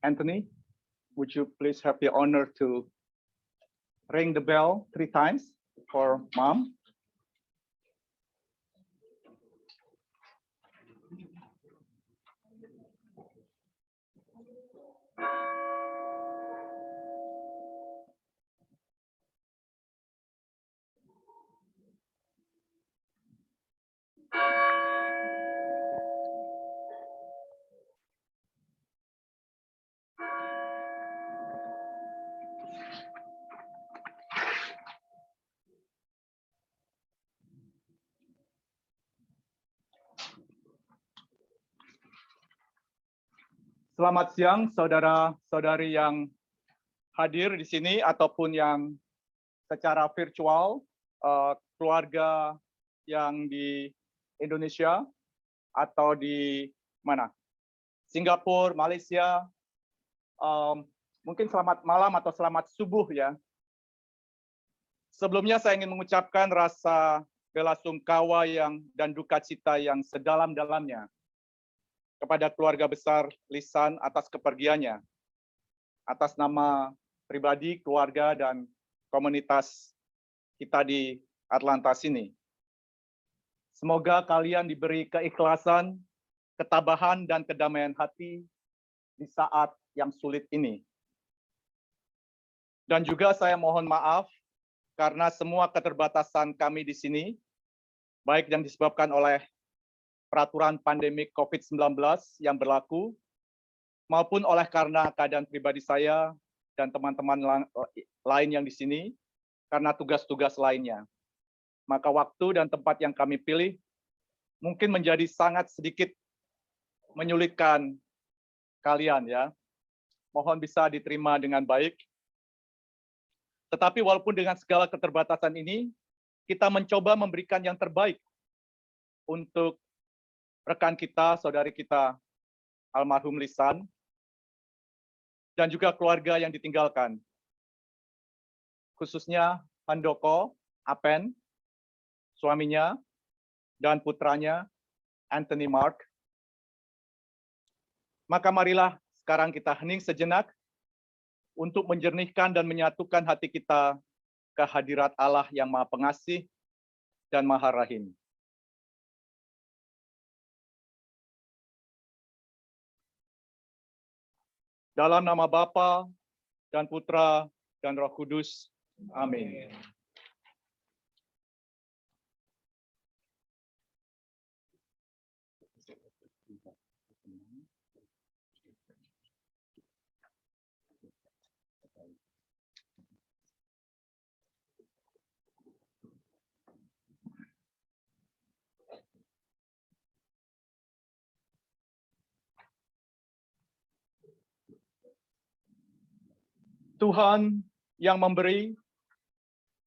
Anthony, would you please have the honor to ring the bell 3 times for Mom? Selamat siang, saudara-saudari yang hadir di sini ataupun yang secara virtual, keluarga yang di Indonesia atau di mana? Singapura, Malaysia. Mungkin selamat malam atau selamat subuh ya. Sebelumnya saya ingin mengucapkan rasa bela sungkawa dan duka cita yang sedalam-dalamnya kepada keluarga besar Lisan atas kepergiannya, atas nama pribadi, keluarga, dan komunitas kita di Atlanta sini. Semoga kalian diberi keikhlasan, ketabahan, dan kedamaian hati di saat yang sulit ini. Dan juga saya mohon maaf karena semua keterbatasan kami di sini, baik yang disebabkan oleh peraturan pandemik COVID-19 yang berlaku, maupun oleh karena keadaan pribadi saya dan teman-teman lain yang di sini, karena tugas-tugas lainnya. Maka waktu dan tempat yang kami pilih mungkin menjadi sangat sedikit menyulitkan kalian ya. Mohon bisa diterima dengan baik. Tetapi walaupun dengan segala keterbatasan ini, kita mencoba memberikan yang terbaik untuk rekan kita, saudari kita, almarhum Lisan, dan juga keluarga yang ditinggalkan. Khususnya Handoko, Apen, suaminya, dan putranya, Anthony Mark. Maka marilah sekarang kita hening sejenak untuk menjernihkan dan menyatukan hati kita ke hadirat Allah yang Maha Pengasih dan Maha Rahim. Dalam nama Bapa dan Putra dan Roh Kudus. Amin. Tuhan yang memberi,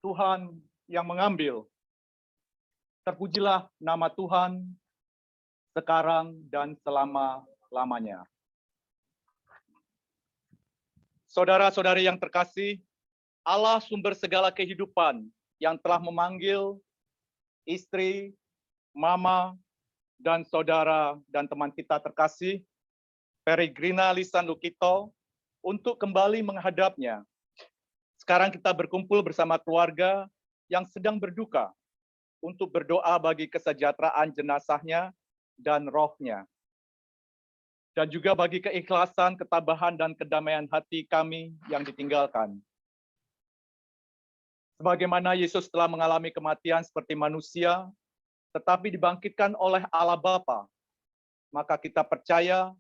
Tuhan yang mengambil. Terpujilah nama Tuhan sekarang dan selama-lamanya. Saudara-saudari yang terkasih, Allah sumber segala kehidupan yang telah memanggil istri, mama, dan saudara dan teman kita terkasih, Peregrina Lisan Lukito, untuk kembali menghadapnya. Sekarang kita berkumpul bersama keluarga yang sedang berduka untuk berdoa bagi kesejahteraan jenazahnya dan rohnya. Dan juga bagi keikhlasan, ketabahan, dan kedamaian hati kami yang ditinggalkan. Sebagaimana Yesus telah mengalami kematian seperti manusia, tetapi dibangkitkan oleh Allah Bapa, maka kita percaya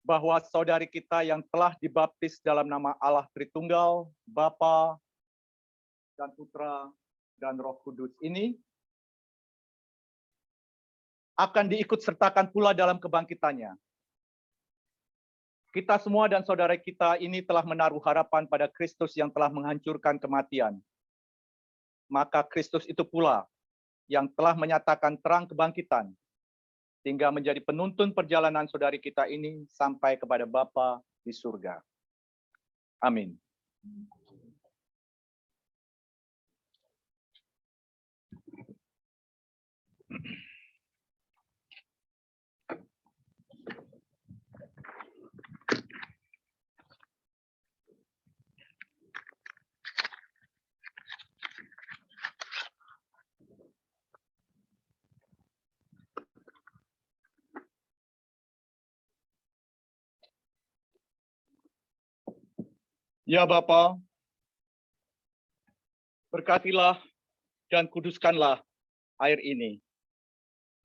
bahwa saudari kita yang telah dibaptis dalam nama Allah Tritunggal, Bapa dan Putra dan Roh Kudus ini akan diikut sertakan pula dalam kebangkitannya. Kita semua dan saudara kita ini telah menaruh harapan pada Kristus yang telah menghancurkan kematian. Maka Kristus itu pula yang telah menyatakan terang kebangkitan, sehingga menjadi penuntun perjalanan saudari kita ini sampai kepada Bapa di surga. Amin. Ya Bapa, berkatilah dan kuduskanlah air ini,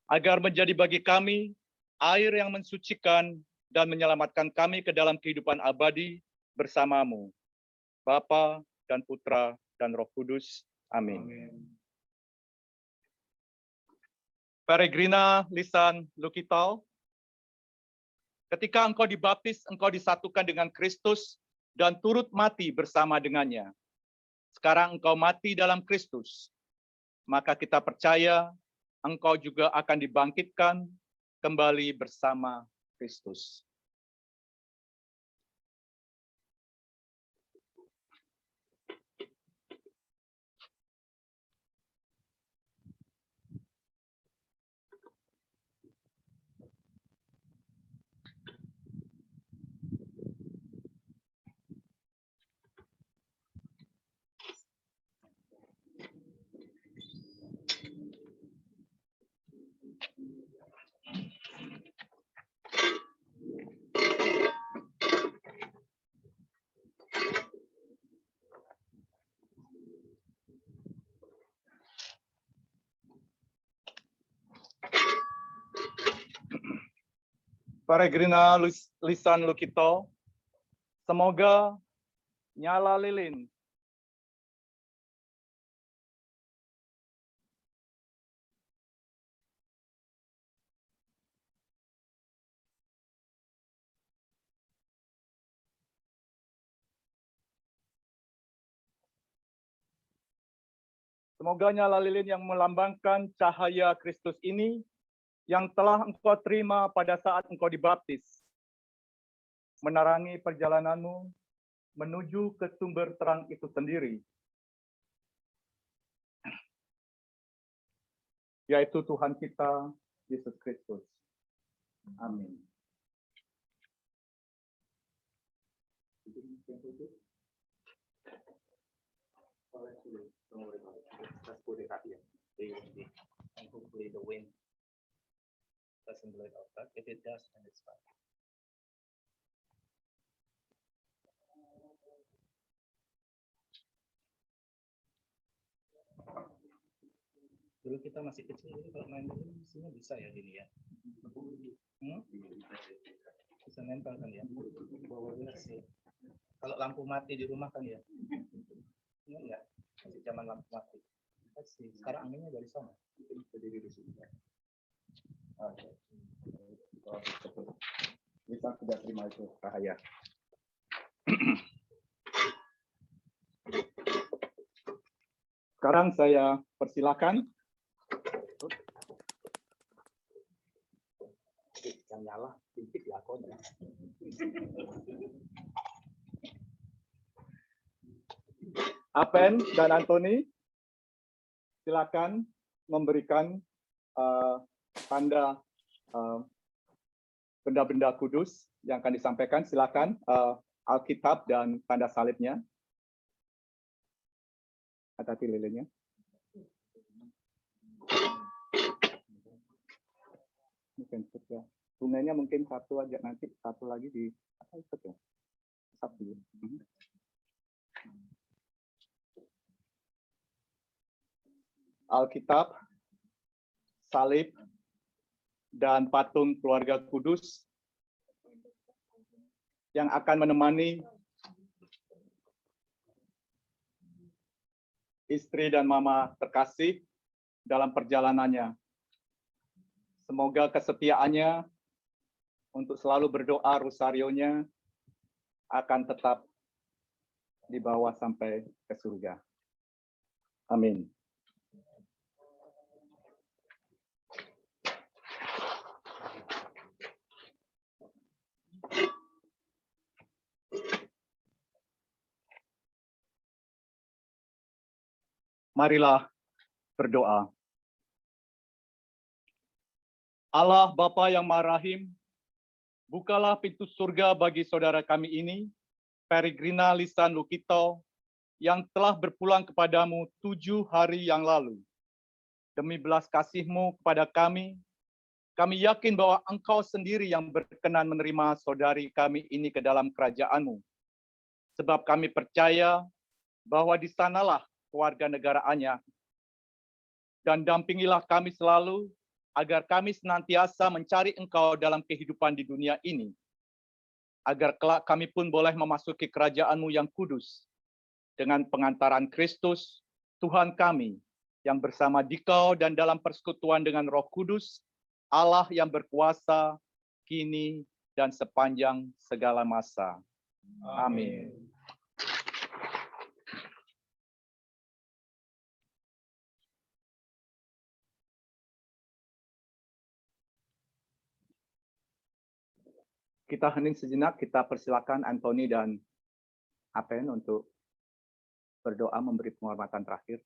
agar menjadi bagi kami air yang mensucikan dan menyelamatkan kami ke dalam kehidupan abadi bersamamu, Bapa dan Putra dan Roh Kudus. Amin. Peregrina lisan Lukitau, ketika engkau dibaptis, engkau disatukan dengan Kristus dan turut mati bersama dengannya. Sekarang engkau mati dalam Kristus, maka kita percaya engkau juga akan dibangkitkan kembali bersama Kristus. Peregrina lisan Lukitau, semoga nyala lilin yang melambangkan cahaya Kristus ini yang telah engkau terima pada saat engkau dibaptis, menerangi perjalananmu menuju ke sumber terang itu sendiri, yaitu Tuhan kita, Yesus Kristus. Amin. And hopefully the wind doesn't blow it out, but if it does, then it's fine. Dulu kita masih kecil, jadi kalau main dulu sini bisa ya gini ya. Bisa nempel kan ya. Sih. Kalau lampu mati di rumah kan ya. Ini enggak, masih zaman lampu mati. Sekarang anginnya dari sana. Berdiri di sini. Oke. Bisa sudah terima itu cahaya. Sekarang saya persilakan. Yang nyala, sedikit ya kok. Apen dan Antoni, silakan memberikan tanda benda-benda kudus yang akan disampaikan. Silakan Alkitab dan tanda salibnya. Hati-hati lilinnya. Mungkin ya. Bunganya mungkin satu aja, nanti satu lagi di apa itu ya? Satu. Alkitab, salib, dan patung keluarga kudus yang akan menemani istri dan mama terkasih dalam perjalanannya. Semoga kesetiaannya untuk selalu berdoa rosarionya akan tetap dibawa sampai ke surga. Amin. Marilah berdoa. Allah Bapa yang Maha Rahim, bukalah pintu surga bagi saudara kami ini, Peregrina lisan Lukitau, yang telah berpulang kepadamu 7 hari yang lalu. Demi belas kasih-Mu kepada kami yakin bahwa Engkau sendiri yang berkenan menerima saudari kami ini ke dalam kerajaan-Mu. sebab kami percaya bahwa di sanalah kewarganegaraannya. Dan dampingilah kami selalu, agar kami senantiasa mencari Engkau dalam kehidupan di dunia ini, agar kelak kami pun boleh memasuki kerajaan-Mu yang kudus, dengan pengantaran Kristus, Tuhan kami, yang bersama Dikau dan dalam persekutuan dengan Roh Kudus, Allah yang berkuasa, kini dan sepanjang segala masa. Amin. Kita hening sejenak, kita persilakan Anthony dan Apen untuk berdoa memberi penghormatan terakhir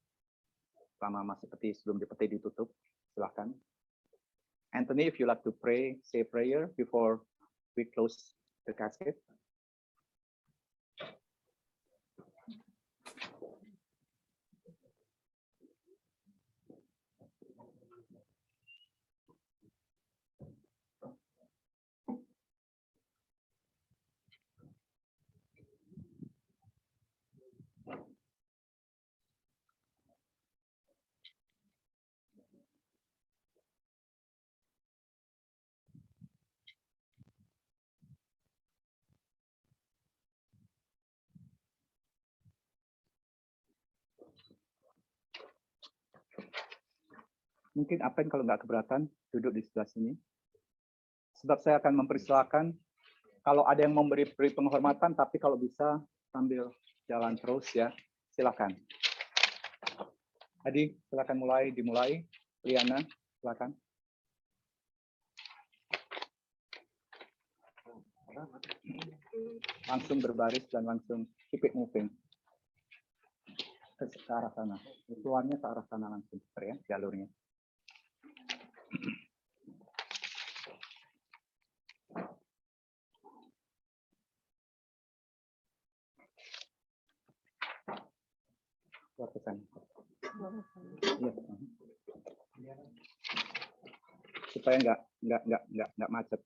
selama masih peti sebelum peti ditutup. Silakan. Anthony, if you like to pray, say a prayer before we close the casket. Mungkin Apen kalau nggak keberatan duduk di sebelah sini. Sebab saya akan mempersilakan kalau ada yang memberi penghormatan, tapi kalau bisa sambil jalan terus ya, silakan. Adi, silakan dimulai. Liana, silakan. Langsung berbaris dan langsung keep it moving. Ke arah sana. Keluarnya ke arah sana langsung, ya, jalurnya. Iya. Supaya nggak macet.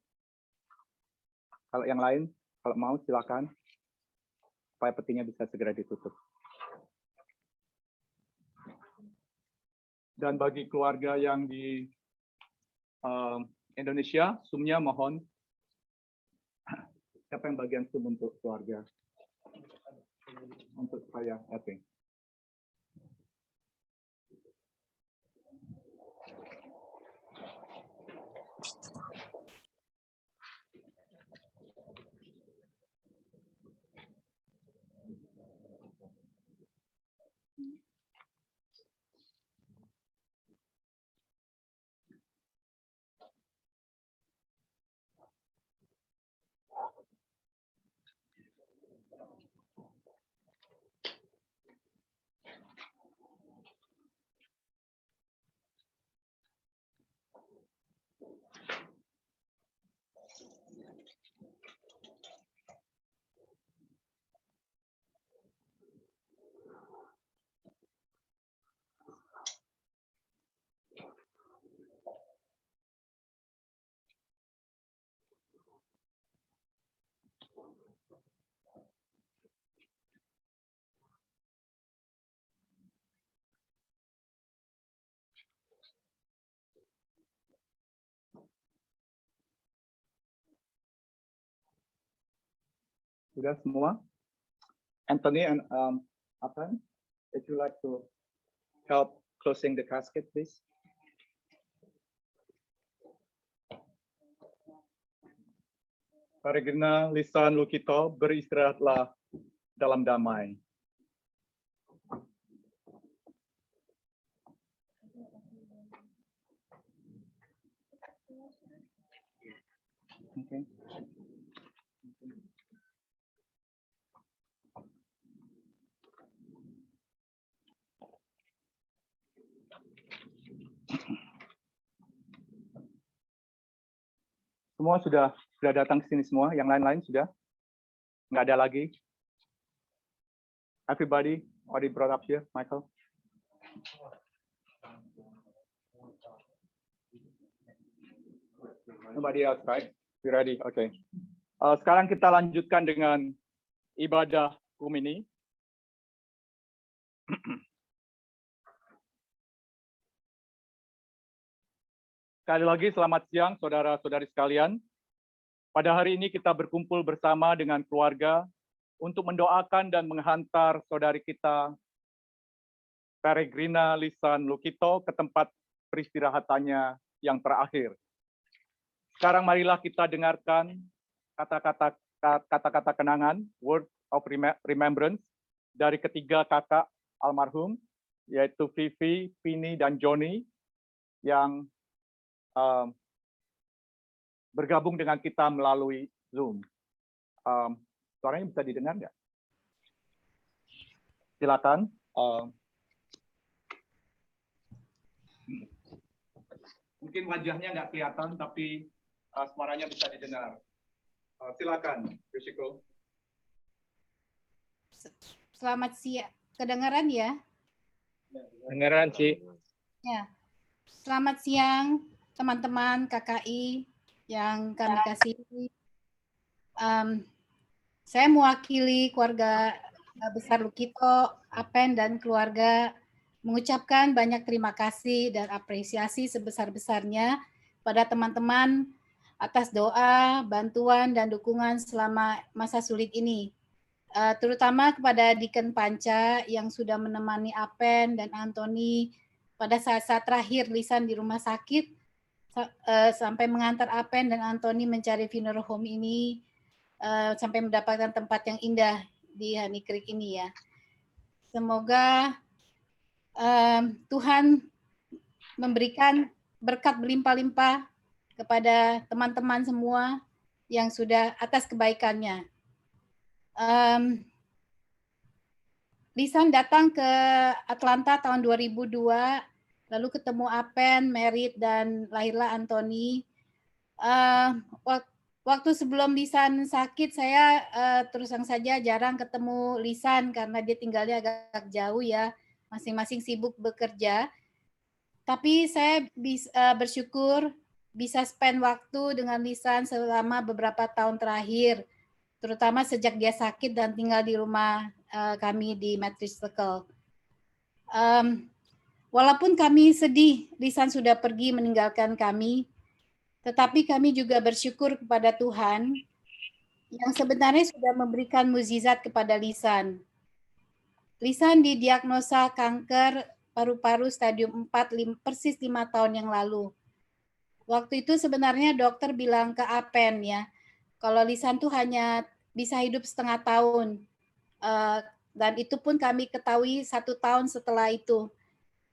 Kalau yang lain, kalau mau silakan, supaya petinya bisa segera ditutup. Dan bagi keluarga yang di Indonesia, sumnya mohon. Siapa yang bagian sum untuk keluarga? Untuk saya, oke. Sudah semua? Anthony and Apan, if you like to help closing the casket, please. Paregina lisan Lukito, beristirahatlah dalam damai. Okay. Semua sudah datang ke sini semua, yang lain-lain sudah? Nggak ada lagi? Everybody already brought up here, Michael? Nobody else, right? We ready? Okay. Sekarang kita lanjutkan dengan ibadah Kumini. Sekali lagi selamat siang saudara-saudari sekalian. Pada hari ini kita berkumpul bersama dengan keluarga untuk mendoakan dan menghantar saudari kita Peregrina Lisan Lukito ke tempat peristirahatannya yang terakhir. Sekarang marilah kita dengarkan kata-kata kenangan, word of remembrance, dari ketiga kakak almarhum, yaitu Vivi, Pini, dan Joni, yang bergabung dengan kita melalui Zoom. Suaranya bisa didengar nggak? Silakan. Mungkin wajahnya nggak kelihatan, tapi suaranya bisa didengar. Silakan, Yoshiko. Selamat siang. Kedengaran ya? Dengaran, Ci. Ya. Selamat siang, teman-teman KKI yang kami kasihi. Saya mewakili keluarga besar Lukito, Apen, dan keluarga mengucapkan banyak terima kasih dan apresiasi sebesar-besarnya pada teman-teman atas doa, bantuan, dan dukungan selama masa sulit ini. Terutama kepada Deacon Panca yang sudah menemani Apen dan Anthony pada saat-saat terakhir Lisan di rumah sakit, sampai mengantar Apen dan Anthony mencari funeral home ini, sampai mendapatkan tempat yang indah di Honey Creek ini ya. Semoga Tuhan memberikan berkat berlimpah-limpah kepada teman-teman semua yang sudah atas kebaikannya. Lisan datang ke Atlanta tahun 2002, lalu ketemu Apen, Merit, dan lahirlah Anthony. Waktu sebelum Lisan sakit, saya terus terang saja jarang ketemu Lisan karena dia tinggalnya agak jauh ya, masing-masing sibuk bekerja. Tapi saya bersyukur bisa spend waktu dengan Lisan selama beberapa tahun terakhir, terutama sejak dia sakit dan tinggal di rumah kami di Matrix Circle. Walaupun kami sedih, Lisan sudah pergi meninggalkan kami, tetapi kami juga bersyukur kepada Tuhan yang sebenarnya sudah memberikan mukjizat kepada Lisan. Lisan didiagnosa kanker paru-paru stadium 4 persis 5 tahun yang lalu. Waktu itu sebenarnya dokter bilang ke Apen ya, kalau Lisan tuh hanya bisa hidup setengah tahun. Dan itu pun kami ketahui 1 tahun setelah itu.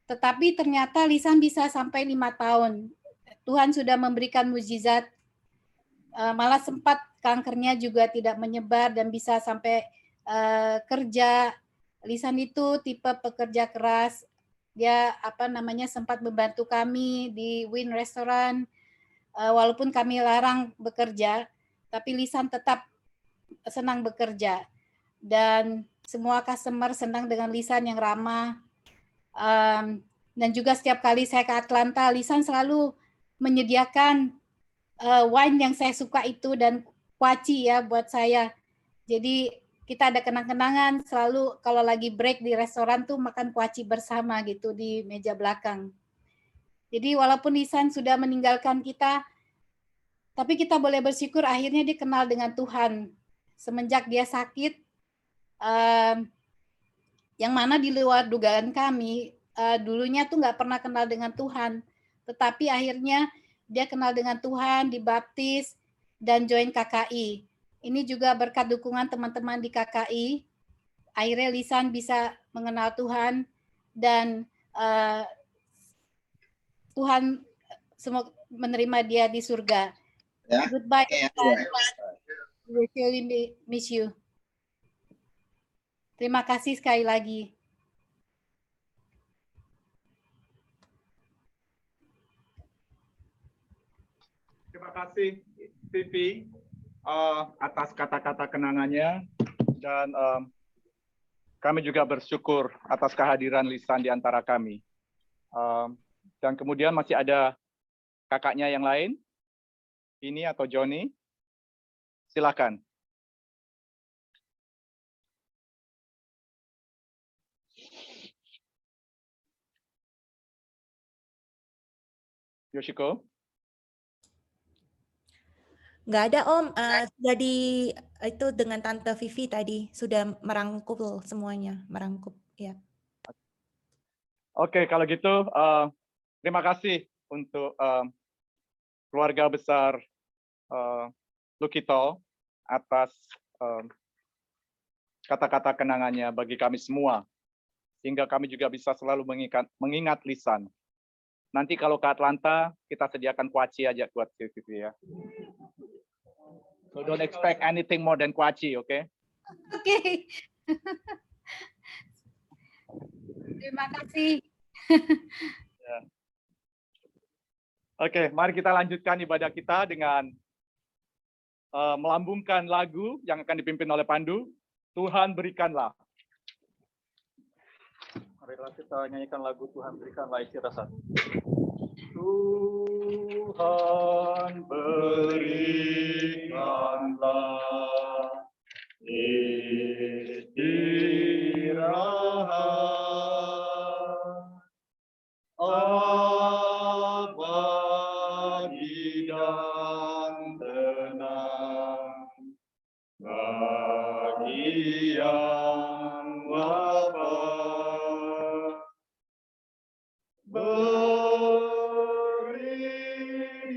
Tetapi ternyata Lisan bisa sampai 5 tahun. Tuhan sudah memberikan mukjizat. Malah sempat kankernya juga tidak menyebar dan bisa sampai kerja. Lisan itu tipe pekerja keras. Dia sempat membantu kami di Win Restaurant. Walaupun kami larang bekerja, tapi Lisan tetap senang bekerja. Dan semua customer senang dengan Lisan yang ramah. Dan juga setiap kali saya ke Atlanta, Lisan selalu menyediakan wine yang saya suka itu dan kuaci ya buat saya. Jadi kita ada kenang-kenangan selalu kalau lagi break di restoran tuh makan kuaci bersama gitu di meja belakang. Jadi walaupun Lisan sudah meninggalkan kita, tapi kita boleh bersyukur akhirnya dia kenal dengan Tuhan. Semenjak dia sakit, yang mana di luar dugaan kami, dulunya tuh nggak pernah kenal dengan Tuhan. Tetapi akhirnya dia kenal dengan Tuhan, dibaptis, dan join KKI. Ini juga berkat dukungan teman-teman di KKI. Akhirnya Lisan bisa mengenal Tuhan, dan Tuhan semoga menerima dia di surga. Yeah. Goodbye, Lisan. We really miss you. Terima kasih sekali lagi. Terima kasih, Vivi, atas kata-kata kenangannya, dan kami juga bersyukur atas kehadiran Lisan di antara kami. Dan kemudian masih ada kakaknya yang lain, ini atau Joni, silakan. Yoshiko? Nggak ada Om, jadi itu dengan Tante Vivi tadi sudah merangkul semuanya, merangkup ya. Oke, kalau gitu terima kasih untuk keluarga besar Lukito atas kata-kata kenangannya bagi kami semua, sehingga kami juga bisa selalu mengingat lisan. Nanti kalau ke Atlanta, kita sediakan kuaci aja buat Vivi ya. So don't expect anything more than kuaci, oke? Okay? Oke. Terima kasih. Oke, mari kita lanjutkan ibadah kita dengan melambungkan lagu yang akan dipimpin oleh Pandu. Tuhan berikanlah. Marilah kita nyanyikan lagu Tuhan berikanlah isi rasa. Tuhan berikanlah istirahat abadi dan tenang bagi yang wafat. Beri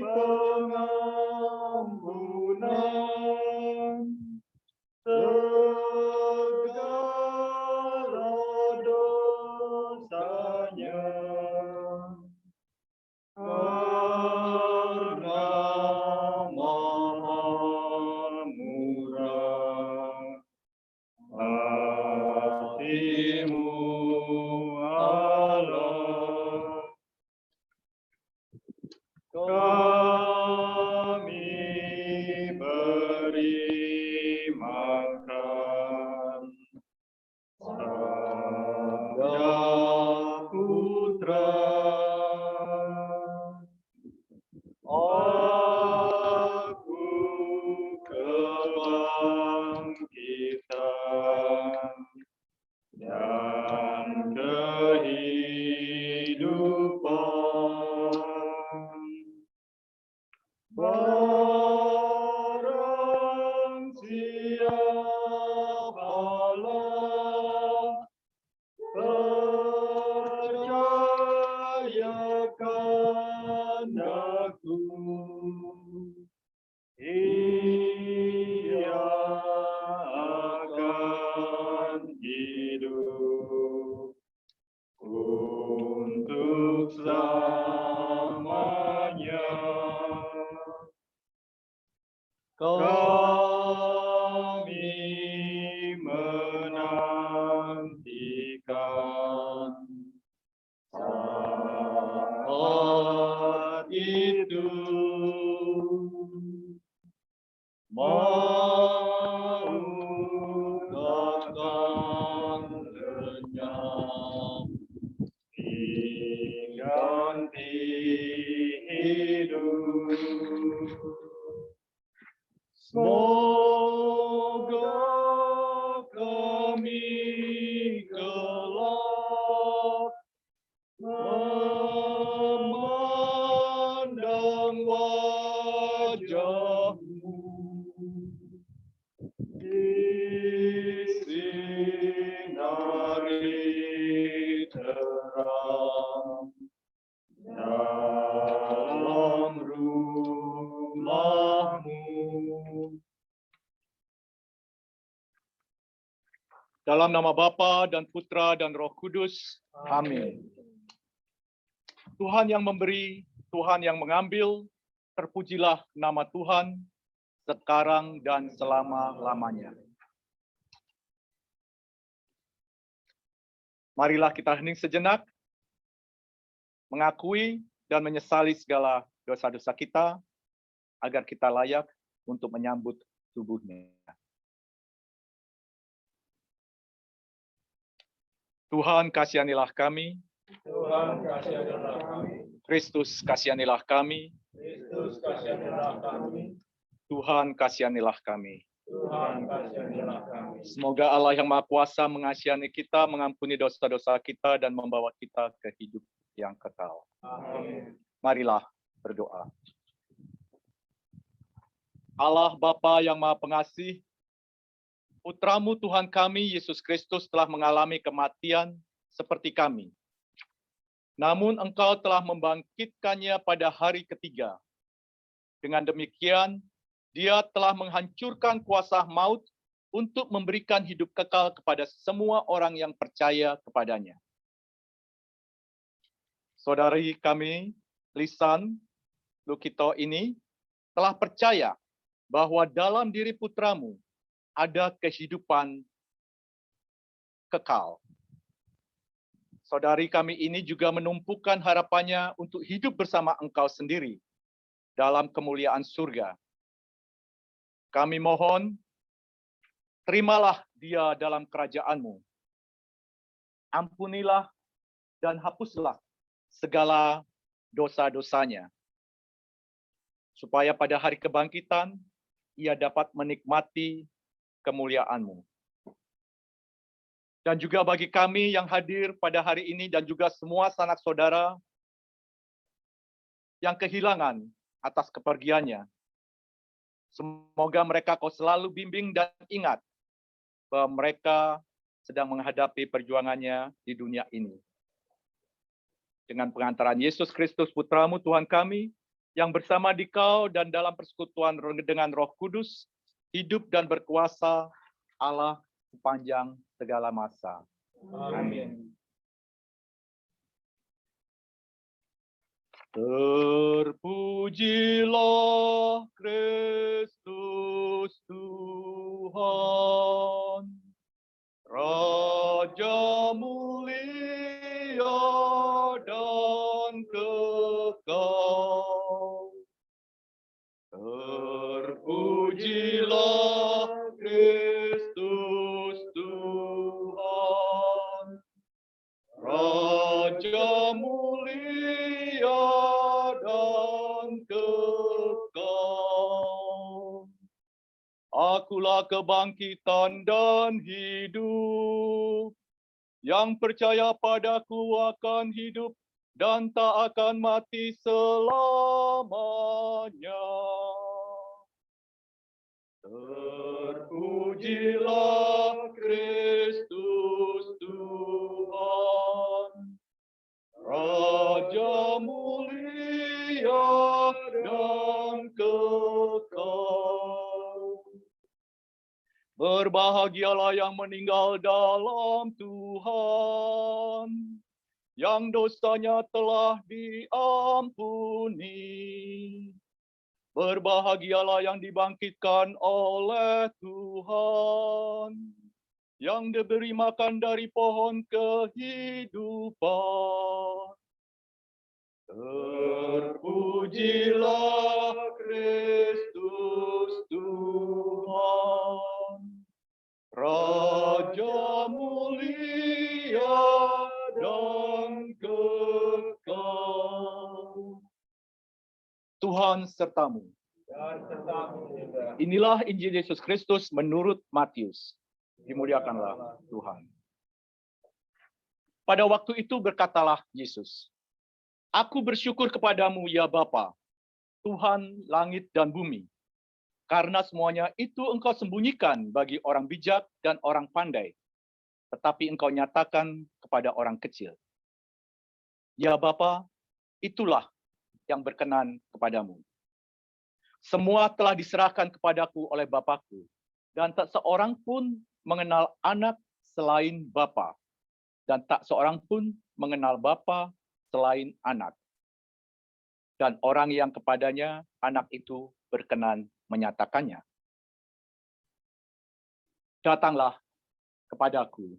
pengampunan segala dosanya, karena Maha Murah hati-Mu Allah. Kami beri makan Sabda Putra, aku kebangkitan dan kehidupan. Barang siapalah percayakan aku, ia akan hidup untuk selamanya. Kami menantikan saat itu, mau datang lenyap ganti hidup. Semoga kami kelak memandang wajah-Mu disinari terang dalam rumah-Mu. Dalam nama Bapa dan Putra dan Roh Kudus. Amin. Tuhan yang memberi, Tuhan yang mengambil, terpujilah nama Tuhan sekarang dan selama-lamanya. Marilah kita hening sejenak, mengakui dan menyesali segala dosa-dosa kita, agar kita layak untuk menyambut tubuh-Nya. Tuhan kasihanilah kami. Tuhan kasihanilah kami. Kristus kasihanilah kami. Kristus kasihanilah kami. Tuhan kasihanilah kami. Tuhan kasihanilah kami. Semoga Allah yang Maha Kuasa mengasihi kita, mengampuni dosa-dosa kita, dan membawa kita ke hidup yang kekal. Amin. Marilah berdoa. Allah Bapa yang Maha Pengasih, Putramu Tuhan kami, Yesus Kristus telah mengalami kematian seperti kami. Namun Engkau telah membangkitkannya pada hari ketiga. Dengan demikian, Dia telah menghancurkan kuasa maut untuk memberikan hidup kekal kepada semua orang yang percaya kepadanya. Saudari kami, Lisan Lukito ini telah percaya bahwa dalam diri putramu ada kehidupan kekal. Saudari kami ini juga menumpukan harapannya untuk hidup bersama engkau sendiri dalam kemuliaan surga. Kami mohon, terimalah dia dalam kerajaan-Mu. Ampunilah dan hapuslah segala dosa-dosanya, supaya pada hari kebangkitan ia dapat menikmati kemuliaan-Mu. Dan juga bagi kami yang hadir pada hari ini dan juga semua sanak saudara yang kehilangan atas kepergiannya, semoga mereka Kau selalu bimbing dan ingat bahwa mereka sedang menghadapi perjuangannya di dunia ini. Dengan pengantaran Yesus Kristus Putramu Tuhan kami, yang bersama di Kau dan dalam persekutuan dengan Roh Kudus, hidup dan berkuasa Allah sepanjang segala masa. Amin. Terpujilah Kristus Tuhan, Raja mulia dan kekal. Terpujilah Kristus Tuhan, Raja mulia dan kekal. Akulah kebangkitan dan hidup. Yang percaya padaku akan hidup dan tak akan mati selamanya. Terpujilah Kristus Tuhan, Raja mulia dan kekal. Berbahagialah yang meninggal dalam Tuhan, yang dosanya telah diampuni. Berbahagialah yang dibangkitkan oleh Tuhan, yang diberi makan dari pohon kehidupan. Terpujilah Kristus Tuhan, Raja mulia dan kekal. Tuhan sertamu. Inilah Injil Yesus Kristus menurut Matius. Dimuliakanlah Tuhan. Pada waktu itu berkatalah Yesus, Aku bersyukur kepadamu ya Bapa, Tuhan langit dan bumi, karena semuanya itu Engkau sembunyikan bagi orang bijak dan orang pandai, tetapi Engkau nyatakan kepada orang kecil. Ya Bapa, itulah yang berkenan kepadamu. Semua telah diserahkan kepadaku oleh Bapakku, dan tak seorang pun mengenal anak selain Bapa, dan tak seorang pun mengenal Bapa selain anak. Dan orang yang kepadanya anak itu berkenan menyatakannya. Datanglah kepadaku,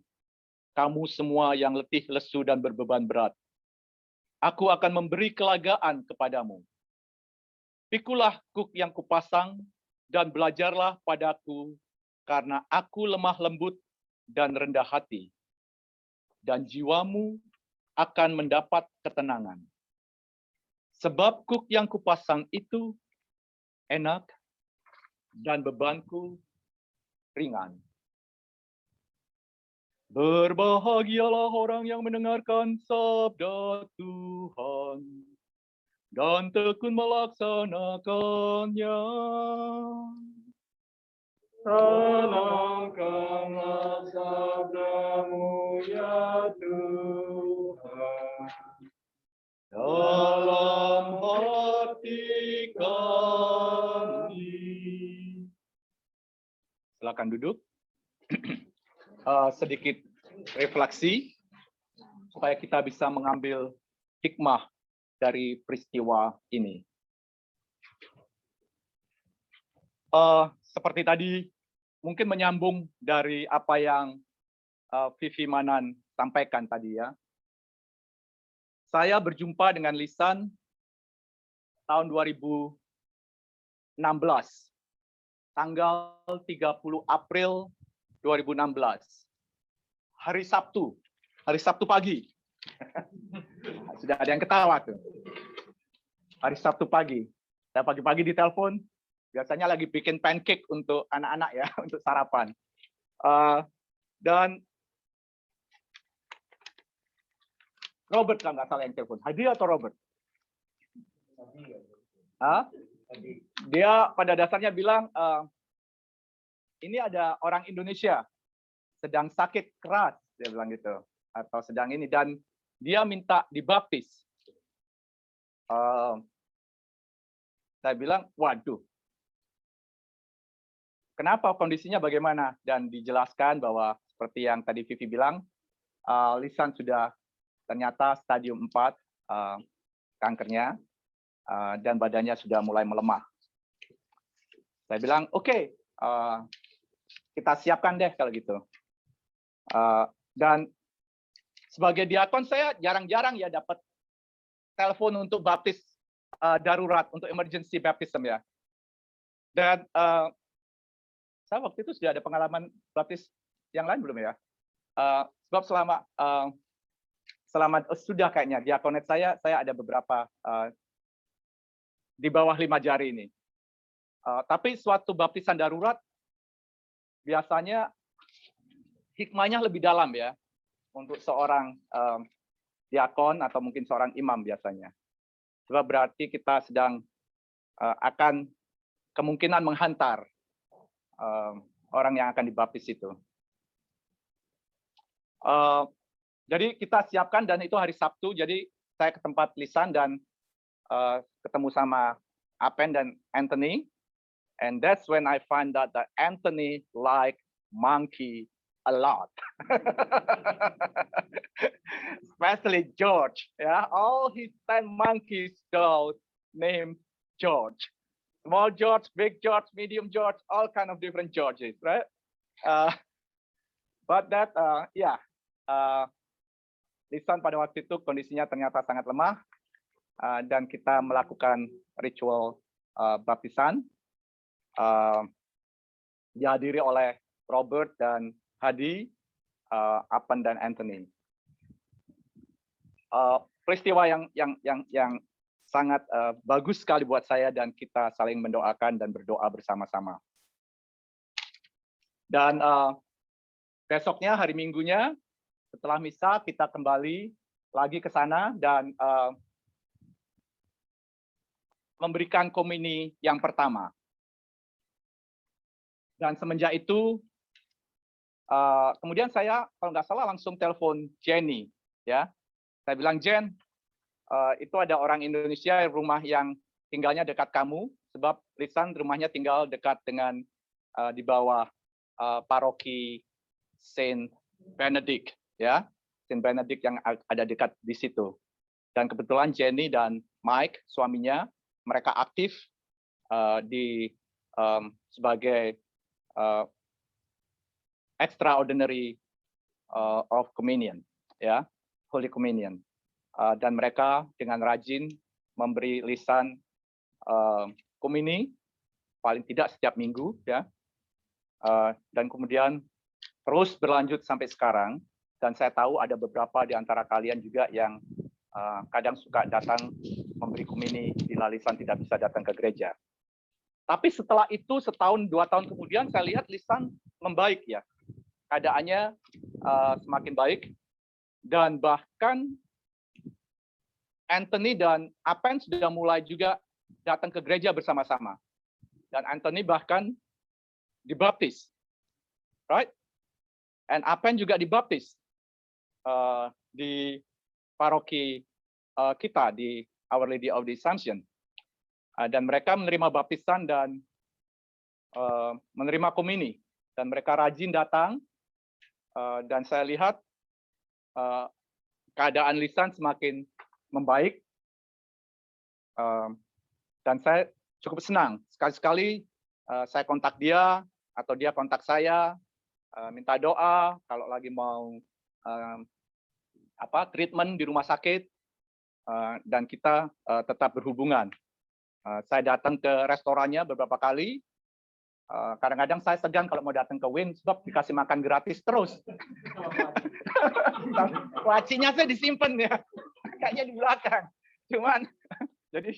kamu semua yang letih, lesu, dan berbeban berat. Aku akan memberi kelegaan kepadamu. Pikulah kuk yang kupasang dan belajarlah padaku, karena aku lemah lembut dan rendah hati, dan jiwamu akan mendapat ketenangan. Sebab kuk yang kupasang itu enak dan bebanku ringan. Berbahagialah orang yang mendengarkan sabda Tuhan dan tekun melaksanakannya. Tanamkanlah sabda-Mu ya Tuhan dalam hati kami. Silakan duduk. Sedikit refleksi supaya kita bisa mengambil hikmah dari peristiwa ini. Seperti tadi, mungkin menyambung dari apa yang Vivi Manan sampaikan tadi ya. Saya berjumpa dengan Lisan tahun 2016, tanggal 30 April 2016, hari Sabtu pagi. Sudah ada yang ketawa tuh. Hari Sabtu pagi. Saya pagi-pagi ditelepon, biasanya lagi bikin pancake untuk anak-anak ya, untuk sarapan. Dan Robert kalau nggak salah yang telepon. Hadi atau Robert? Dia pada dasarnya bilang, ini ada orang Indonesia sedang sakit keras, dia bilang gitu, atau sedang ini, dan dia minta dibaptis. Saya bilang, waduh, kenapa, kondisinya bagaimana? Dan dijelaskan bahwa seperti yang tadi Vivi bilang, Lisan sudah ternyata stadium 4 kankernya, dan badannya sudah mulai melemah. Saya bilang, oke, kita siapkan deh kalau gitu. Dan sebagai diakon saya jarang-jarang ya dapat telepon untuk baptis darurat, untuk emergency baptism ya. Dan saya waktu itu sudah ada pengalaman baptis yang lain belum ya? Sebab selama sudah kayaknya diakonet saya ada beberapa di bawah 5 jari ini. Tapi suatu baptisan darurat biasanya hikmahnya lebih dalam ya untuk seorang diakon atau mungkin seorang imam biasanya. Sebab berarti kita sedang akan kemungkinan menghantar orang yang akan dibaptis itu. Jadi kita siapkan dan itu hari Sabtu. Jadi saya ke tempat Lisan dan ketemu sama Apen dan Anthony. And that's when I find out that Anthony like monkey a lot. Especially George. Yeah, all his 10 monkeys dolls named George. Small George, big George, medium George, all kind of different Georges, right? But that, Lisan pada waktu itu kondisinya ternyata sangat lemah, dan kita melakukan ritual baptisan, dihadiri oleh Robert dan Hadi, Apen dan Anthony. Peristiwa yang sangat bagus sekali buat saya, dan kita saling mendoakan dan berdoa bersama-sama. Dan besoknya hari Minggunya setelah misa kita kembali lagi ke sana dan memberikan komuni yang pertama. Dan semenjak itu kemudian saya kalau nggak salah langsung telepon Jenny ya. Saya bilang, Jen, itu ada orang Indonesia rumah yang tinggalnya dekat kamu, sebab Lisan rumahnya tinggal dekat dengan di bawah paroki Saint Benedict ya, Saint Benedict yang ada dekat di situ. Dan kebetulan Jenny dan Mike suaminya mereka aktif sebagai extraordinary of communion ya, Holy Communion. Dan mereka dengan rajin memberi Lisan komuni paling tidak setiap minggu ya, dan kemudian terus berlanjut sampai sekarang. Dan saya tahu ada beberapa di antara kalian juga yang kadang suka datang memberi komuni bila Lisan tidak bisa datang ke gereja. Tapi setelah itu setahun 2 tahun kemudian saya lihat Lisan membaik ya, keadaannya semakin baik, dan bahkan Anthony dan Apen sudah mulai juga datang ke gereja bersama-sama. Dan Anthony bahkan dibaptis. Right? And Apen juga dibaptis di paroki kita di Our Lady of the Assumption. Dan mereka menerima baptisan dan menerima komuni. Dan mereka rajin datang. Dan saya lihat keadaan Lisan semakin membaik. Dan saya cukup senang. Sekali-sekali saya kontak dia, atau dia kontak saya, minta doa, kalau lagi mau treatment di rumah sakit, dan kita tetap berhubungan. Saya datang ke restorannya beberapa kali. Kadang-kadang saya segan kalau mau datang ke Win, sebab dikasih makan gratis terus. Wacinya saya disimpan ya, kayaknya di belakang. Cuman, jadi,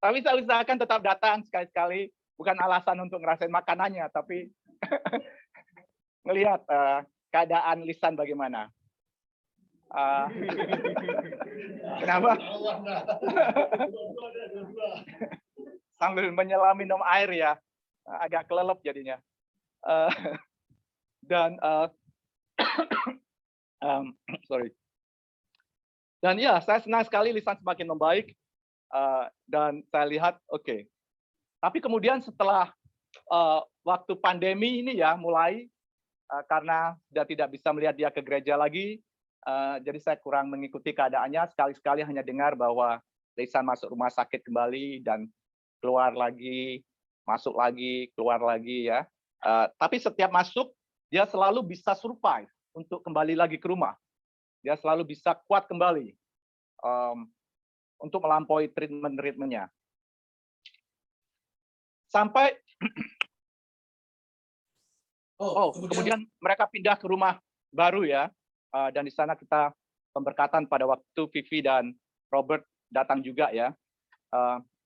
tapi saya usahakan tetap datang sekali-sekali, bukan alasan untuk ngerasain makanannya, tapi melihat keadaan Lisan bagaimana. Kenapa? Sambil menyelam minum air ya, agak kelelep jadinya. Dan sorry. Dan ya, saya senang sekali Lisan semakin membaik. Dan saya lihat, oke. Tapi kemudian setelah waktu pandemi ini ya mulai, karena sudah tidak bisa melihat dia ke gereja lagi, jadi saya kurang mengikuti keadaannya. Sekali-sekali hanya dengar bahwa Lisan masuk rumah sakit kembali dan keluar lagi, masuk lagi, keluar lagi ya. Tapi setiap masuk, dia selalu bisa survive untuk kembali lagi ke rumah. Dia selalu bisa kuat kembali untuk melampaui treatment-treatmentnya. Sampai, kemudian mereka pindah ke rumah baru ya. Dan di sana kita pemberkatan pada waktu Vivi dan Robert datang juga ya.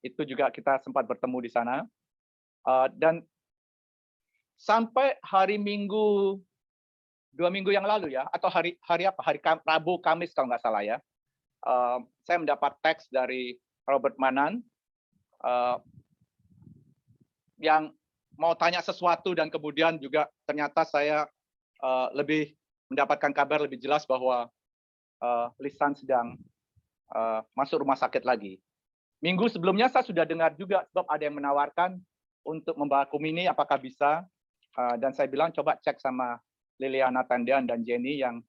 Itu juga kita sempat bertemu di sana. Dan sampai hari Minggu, 2 minggu yang lalu ya, atau hari apa? Hari Rabu, Kamis kalau nggak salah ya. Saya mendapat teks dari Robert Manan yang mau tanya sesuatu, dan kemudian juga ternyata saya lebih mendapatkan kabar lebih jelas bahwa Lisan sedang masuk rumah sakit lagi. Minggu sebelumnya saya sudah dengar juga, sebab ada yang menawarkan untuk membawa komuni, apakah bisa. Dan saya bilang coba cek sama Liliana Tandian dan Jenny yang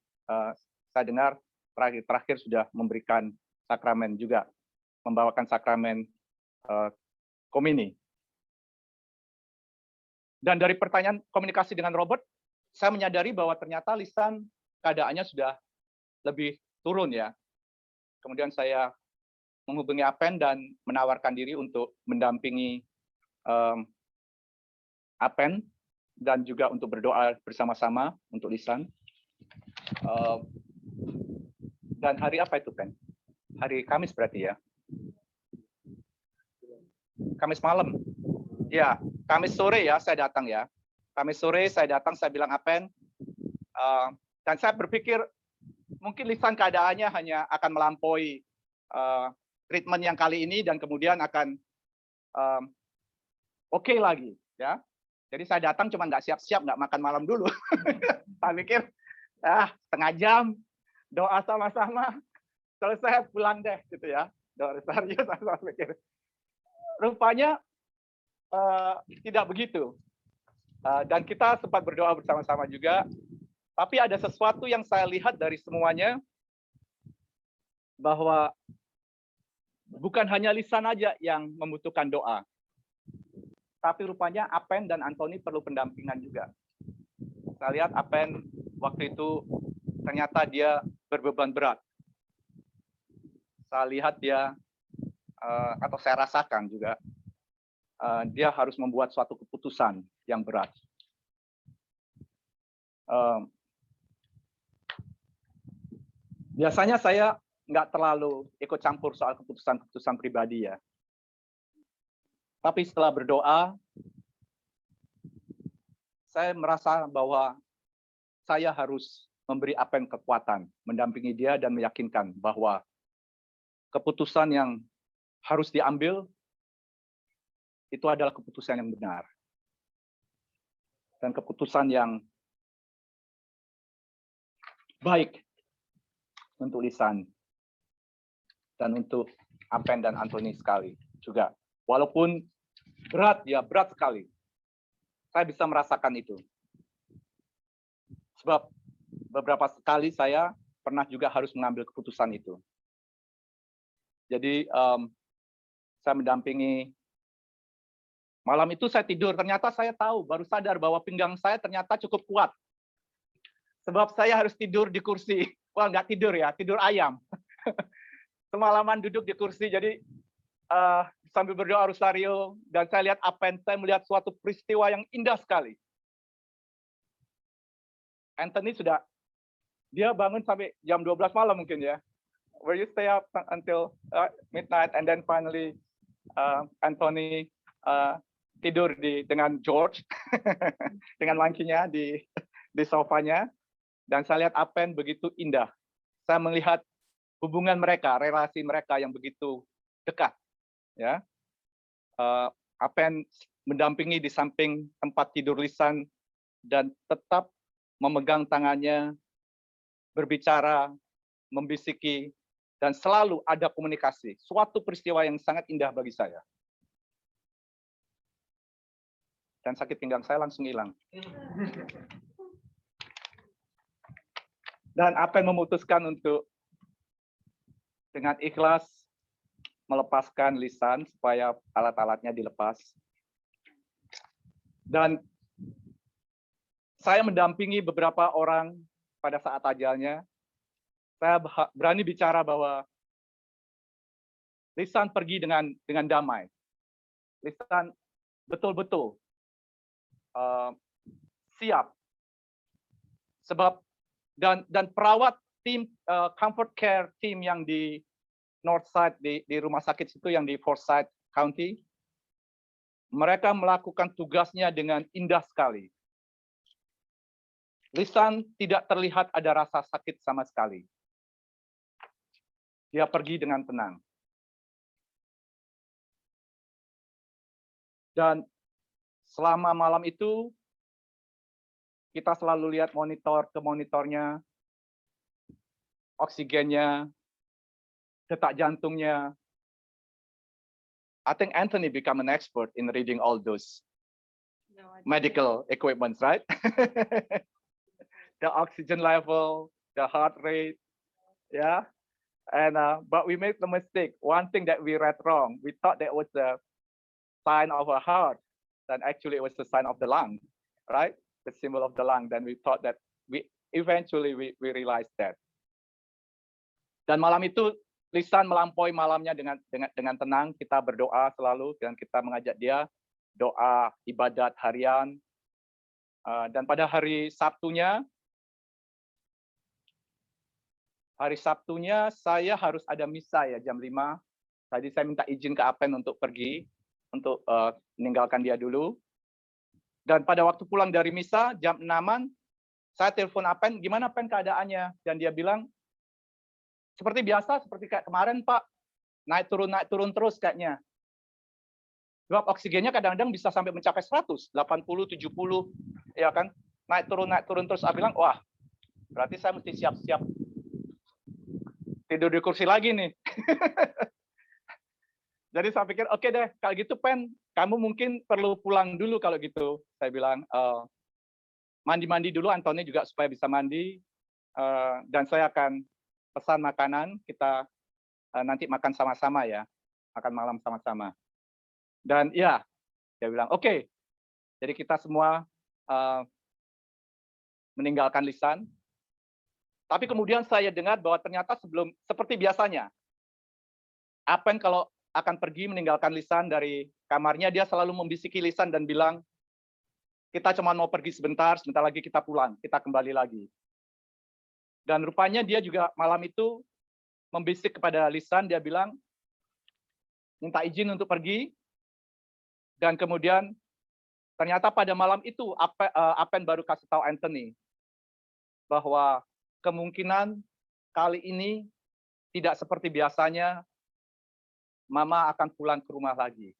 saya dengar terakhir sudah memberikan sakramen juga, membawakan sakramen komuni. Dan dari pertanyaan komunikasi dengan Robert, saya menyadari bahwa ternyata Lisan keadaannya sudah lebih turun ya. Kemudian saya menghubungi Apen dan menawarkan diri untuk mendampingi Apen dan juga untuk berdoa bersama-sama untuk Lisan. Dan hari apa itu, Pen? Hari Kamis berarti ya? Kamis malam. Ya, Kamis sore ya saya datang ya. Kamis sore saya datang, saya bilang Apen. Dan saya berpikir mungkin Lisan keadaannya hanya akan melampaui treatment yang kali ini dan kemudian akan oke lagi ya. Jadi saya datang cuma nggak siap-siap, nggak makan malam dulu. Saya pikir setengah jam doa sama-sama selesai pulang deh gitu ya. Doa serius saya pikir. Rupanya tidak begitu. Dan kita sempat berdoa bersama-sama juga. Tapi ada sesuatu yang saya lihat dari semuanya, bahwa bukan hanya Lisan aja yang membutuhkan doa. Tapi rupanya Apen dan Anthony perlu pendampingan juga. Saya lihat Apen waktu itu ternyata dia berbeban berat. Saya lihat dia, atau saya rasakan juga, dia harus membuat suatu keputusan yang berat. Biasanya saya nggak terlalu ikut campur soal keputusan-keputusan pribadi ya. Tapi setelah berdoa, saya merasa bahwa saya harus memberi Apen kekuatan, mendampingi dia dan meyakinkan bahwa keputusan yang harus diambil itu adalah keputusan yang benar. Dan keputusan yang baik untuk Lisan dan untuk Apen dan Anthony sekali juga. Walaupun berat, ya berat sekali. Saya bisa merasakan itu. Sebab beberapa kali saya pernah juga harus mengambil keputusan itu. Jadi saya mendampingi. Malam itu saya tidur, ternyata saya tahu, baru sadar bahwa pinggang saya ternyata cukup kuat. Sebab saya harus tidur di kursi. Wah, nggak tidur ya, tidur ayam. Semalaman duduk di kursi, jadi sambil berdoa rosario, dan saya lihat Apen, saya melihat suatu peristiwa yang indah sekali. Anthony dia bangun sampai jam 12 malam mungkin ya. Where you stay up until midnight, and then finally Anthony tidur dengan George, dengan mankinya di sofanya, dan saya lihat Apen begitu indah. Saya melihat hubungan mereka, relasi mereka yang begitu dekat. Ya, Apen mendampingi di samping tempat tidur Lisan dan tetap memegang tangannya, berbicara, membisiki, dan selalu ada komunikasi. Suatu peristiwa yang sangat indah bagi saya. Dan sakit pinggang saya langsung hilang. Dan Apen memutuskan untuk dengan ikhlas melepaskan Lisan supaya alat-alatnya dilepas. Dan saya mendampingi beberapa orang pada saat ajalnya. Saya berani bicara bahwa Lisan pergi dengan damai. Lisan betul-betul siap. Sebab dan perawat tim comfort care team yang di Northside di rumah sakit situ yang di Forsyth County, mereka melakukan tugasnya dengan indah sekali. Lisan tidak terlihat ada rasa sakit sama sekali. Dia pergi dengan tenang. Dan selama malam itu, kita selalu lihat monitor ke monitornya, oksigennya, detak jantungnya. I think Anthony become an expert in reading all those medical equipment, right? The oxygen level, the heart rate, yeah. And but we made the mistake. One thing that we read wrong, we thought that was the sign of a heart, and actually it was the sign of the lung, right? The symbol of the lung. Then we thought that we realized that. Dan malam itu Lisan melampaui malamnya dengan tenang. Kita berdoa selalu dan kita mengajak dia doa ibadat harian. Dan pada hari Sabtunya saya harus ada misa ya jam 5. Tadi saya minta izin ke Apen untuk pergi, untuk meninggalkan dia dulu. Dan pada waktu pulang dari misa, jam 6-an, saya telepon Apen, gimana Apen keadaannya? Dan dia bilang, seperti biasa, seperti kayak kemarin Pak, naik turun terus kayaknya. Sebab oksigennya kadang-kadang bisa sampai mencapai 100, 80, 70, ya kan? Naik turun terus. Saya bilang, wah, berarti saya mesti siap-siap tidur di kursi lagi nih. Jadi saya pikir, oke deh, kalau gitu Pen, kamu mungkin perlu pulang dulu kalau gitu. Saya bilang, mandi-mandi dulu, Anthony juga supaya bisa mandi. Dan saya akan pesan makanan, kita nanti makan sama-sama ya. Makan malam sama-sama. Dan ya, dia bilang, oke. Jadi kita semua meninggalkan Lisan. Tapi kemudian saya dengar bahwa ternyata seperti biasanya, Apen kalau akan pergi meninggalkan Lisan dari kamarnya, dia selalu membisiki Lisan dan bilang, kita cuma mau pergi sebentar lagi kita pulang, kita kembali lagi. Dan rupanya dia juga malam itu membisik kepada Lisan, dia bilang, minta izin untuk pergi, dan kemudian ternyata pada malam itu Apen baru kasih tahu Anthony, bahwa kemungkinan kali ini tidak seperti biasanya, Mama akan pulang ke rumah lagi.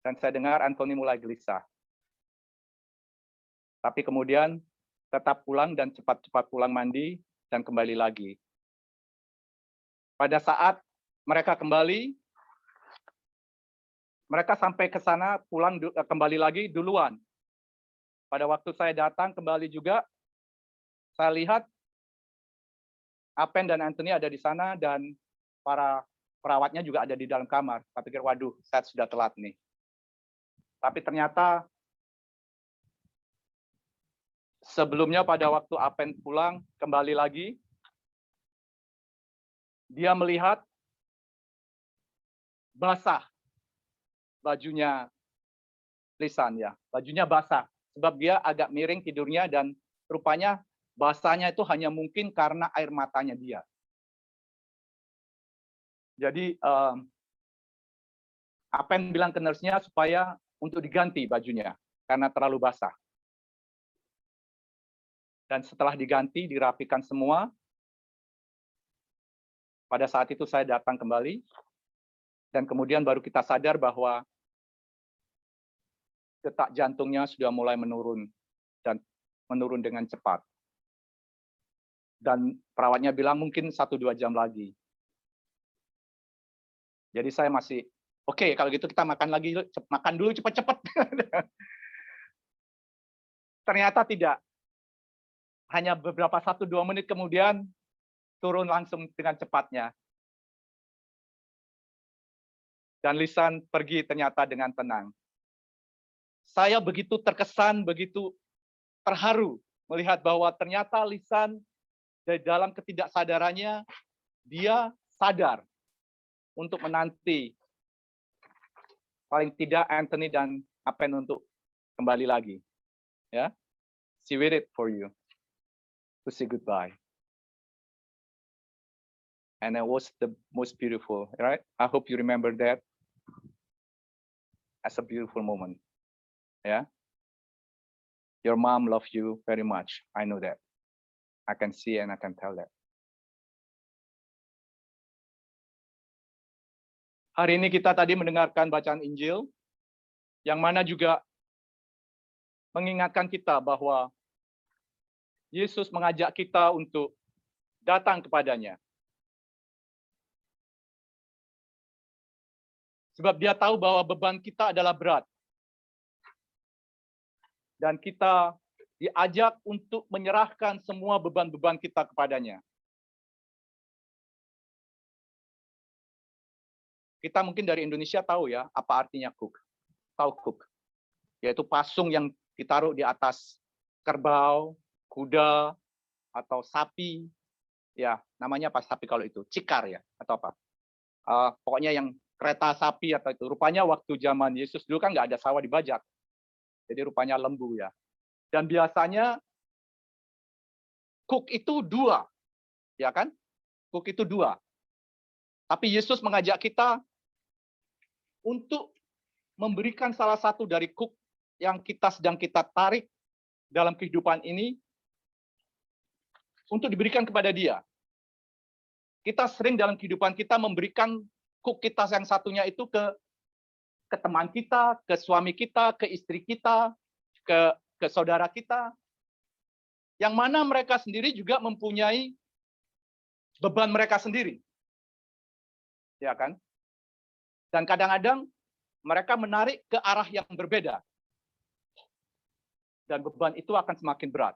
Dan saya dengar Anthony mulai gelisah. Tapi kemudian tetap pulang dan cepat-cepat pulang mandi dan kembali lagi. Pada saat mereka kembali, mereka sampai ke sana pulang kembali lagi duluan. Pada waktu saya datang kembali juga, saya lihat Apen dan Anthony ada di sana dan para perawatnya juga ada di dalam kamar. Saya pikir, waduh, saya sudah telat nih. Tapi ternyata sebelumnya pada waktu Apen pulang kembali lagi, dia melihat basah bajunya Lisan ya, bajunya basah sebab dia agak miring tidurnya dan rupanya basahnya itu hanya mungkin karena air matanya dia. Jadi Apen bilang ke nurse-nya supaya untuk diganti bajunya karena terlalu basah. Dan setelah diganti, dirapikan semua. Pada saat itu saya datang kembali dan kemudian baru kita sadar bahwa detak jantungnya sudah mulai menurun dan menurun dengan cepat. Dan perawatnya bilang mungkin 1-2 jam lagi. Jadi saya masih, oke, kalau gitu kita makan lagi, makan dulu cepat-cepat. Ternyata tidak. Hanya beberapa 1-2 menit kemudian turun langsung dengan cepatnya. Dan Lisan pergi ternyata dengan tenang. Saya begitu terkesan, begitu terharu melihat bahwa ternyata Lisan dari dalam ketidaksadarannya, dia sadar untuk menanti paling tidak Anthony dan Apen untuk kembali lagi. Ya, she waited for you to say goodbye. And it was the most beautiful, right? I hope you remember that as a beautiful moment. Yeah. Your mom loves you very much. I know that. I can see and I can tell that. Hari ini kita tadi mendengarkan bacaan Injil, yang mana juga mengingatkan kita bahwa Yesus mengajak kita untuk datang kepadanya. Sebab dia tahu bahwa beban kita adalah berat. Dan kita diajak untuk menyerahkan semua beban-beban kita kepadanya. Kita mungkin dari Indonesia tahu ya, apa artinya kuk. Tahu kuk. Yaitu pasung yang ditaruh di atas kerbau, kuda, atau sapi. Ya, namanya apa sapi kalau itu? Cikar ya, atau apa? Pokoknya yang kereta sapi atau itu. Rupanya waktu zaman Yesus dulu kan nggak ada sawah dibajak. Jadi rupanya lembu ya. Dan biasanya kuk itu 2. Ya kan? Kuk itu 2. Tapi Yesus mengajak kita untuk memberikan salah satu dari kuk yang sedang kita tarik dalam kehidupan ini untuk diberikan kepada dia. Kita sering dalam kehidupan kita memberikan kuk kita yang satunya itu ke teman kita, ke suami kita, ke istri kita, ke saudara kita, yang mana mereka sendiri juga mempunyai beban mereka sendiri. Ya kan? Dan kadang-kadang mereka menarik ke arah yang berbeda. Dan beban itu akan semakin berat.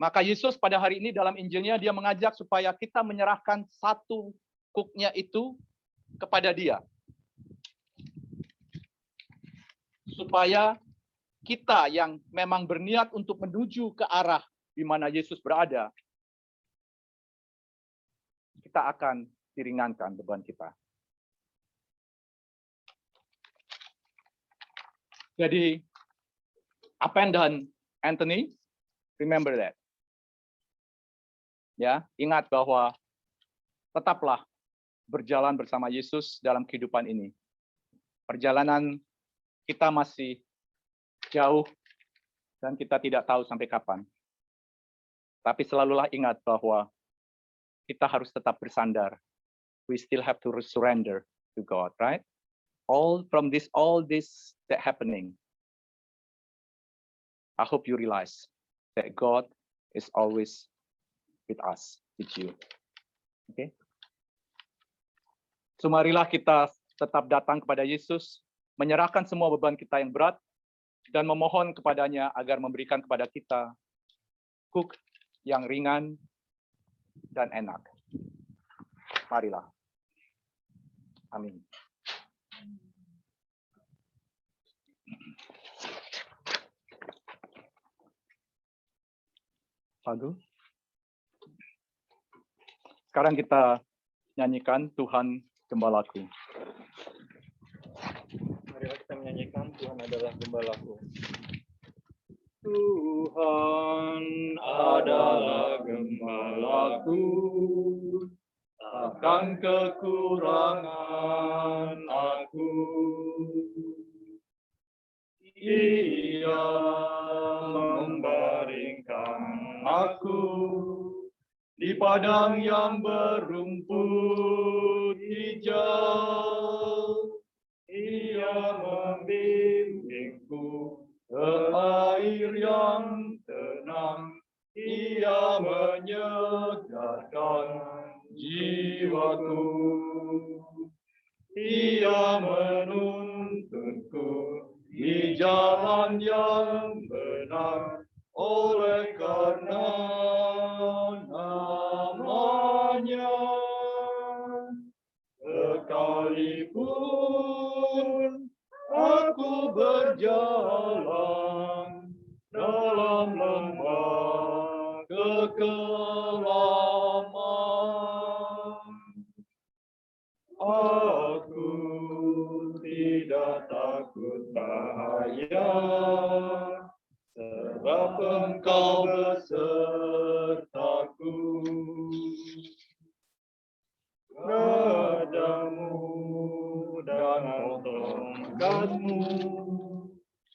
Maka Yesus pada hari ini dalam Injilnya dia mengajak supaya kita menyerahkan satu kuknya itu kepada dia. Supaya kita yang memang berniat untuk menuju ke arah di mana Yesus berada, kita akan diringankan beban kita. Jadi, Apen dan Anthony, remember that. Ya, ingat bahwa tetaplah berjalan bersama Yesus dalam kehidupan ini. Perjalanan kita masih jauh dan kita tidak tahu sampai kapan. Tapi selalulah ingat bahwa kita harus tetap bersandar. We still have to surrender to God, right? All this that happening, I hope you realize that God is always with us, with you. Okay? So marilah kita tetap datang kepada Yesus, menyerahkan semua beban kita yang berat, dan memohon kepadanya agar memberikan kepada kita cook yang ringan dan enak. Marilah. Amin. Lagu. Sekarang kita nyanyikan Tuhan Gembalaku. Marilah kita menyanyikan Tuhan adalah Gembalaku. Tuhan adalah Gembalaku, takkan kekurangan aku. Ia membaringkan aku di padang yang berumput hijau. Ia membimbingku ke air yang tenang. Ia menyegarkan jiwaku. Ia menuntunku di jalan yang benar, oleh karena namanya. Sekalipun aku berjalan dalam lembah kekelaman, aku tidak takut bahaya, sebab Engkau besertaku. Gadamu dan tongkatmu,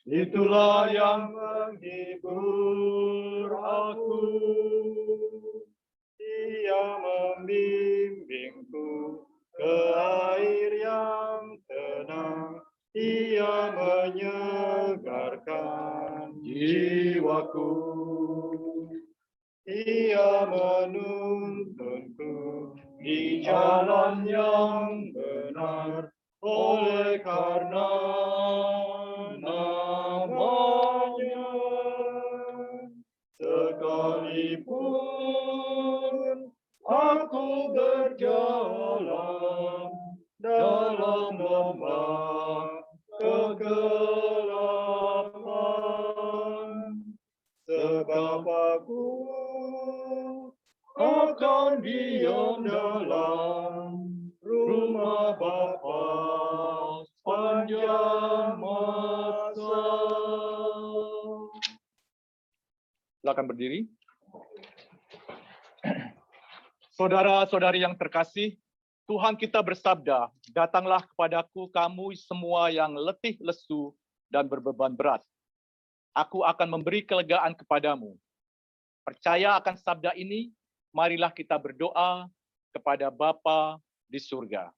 itulah yang menghibur aku. Ia membimbingku ke air yang tenang. Ia menyegarkan jiwaku. Ia menuntunku di jalan yang benar, oleh karena namanya. Sekalipun aku berjalan dalam lembah kegelapan, sebab aku akan diam dalam rumah Bapa sepanjang masa. Silakan berdiri. Saudara-saudari yang terkasih, Tuhan kita bersabda, datanglah kepadaku kamu semua yang letih lesu dan berbeban berat. Aku akan memberi kelegaan kepadamu. Percaya akan sabda ini, marilah kita berdoa kepada Bapa di surga.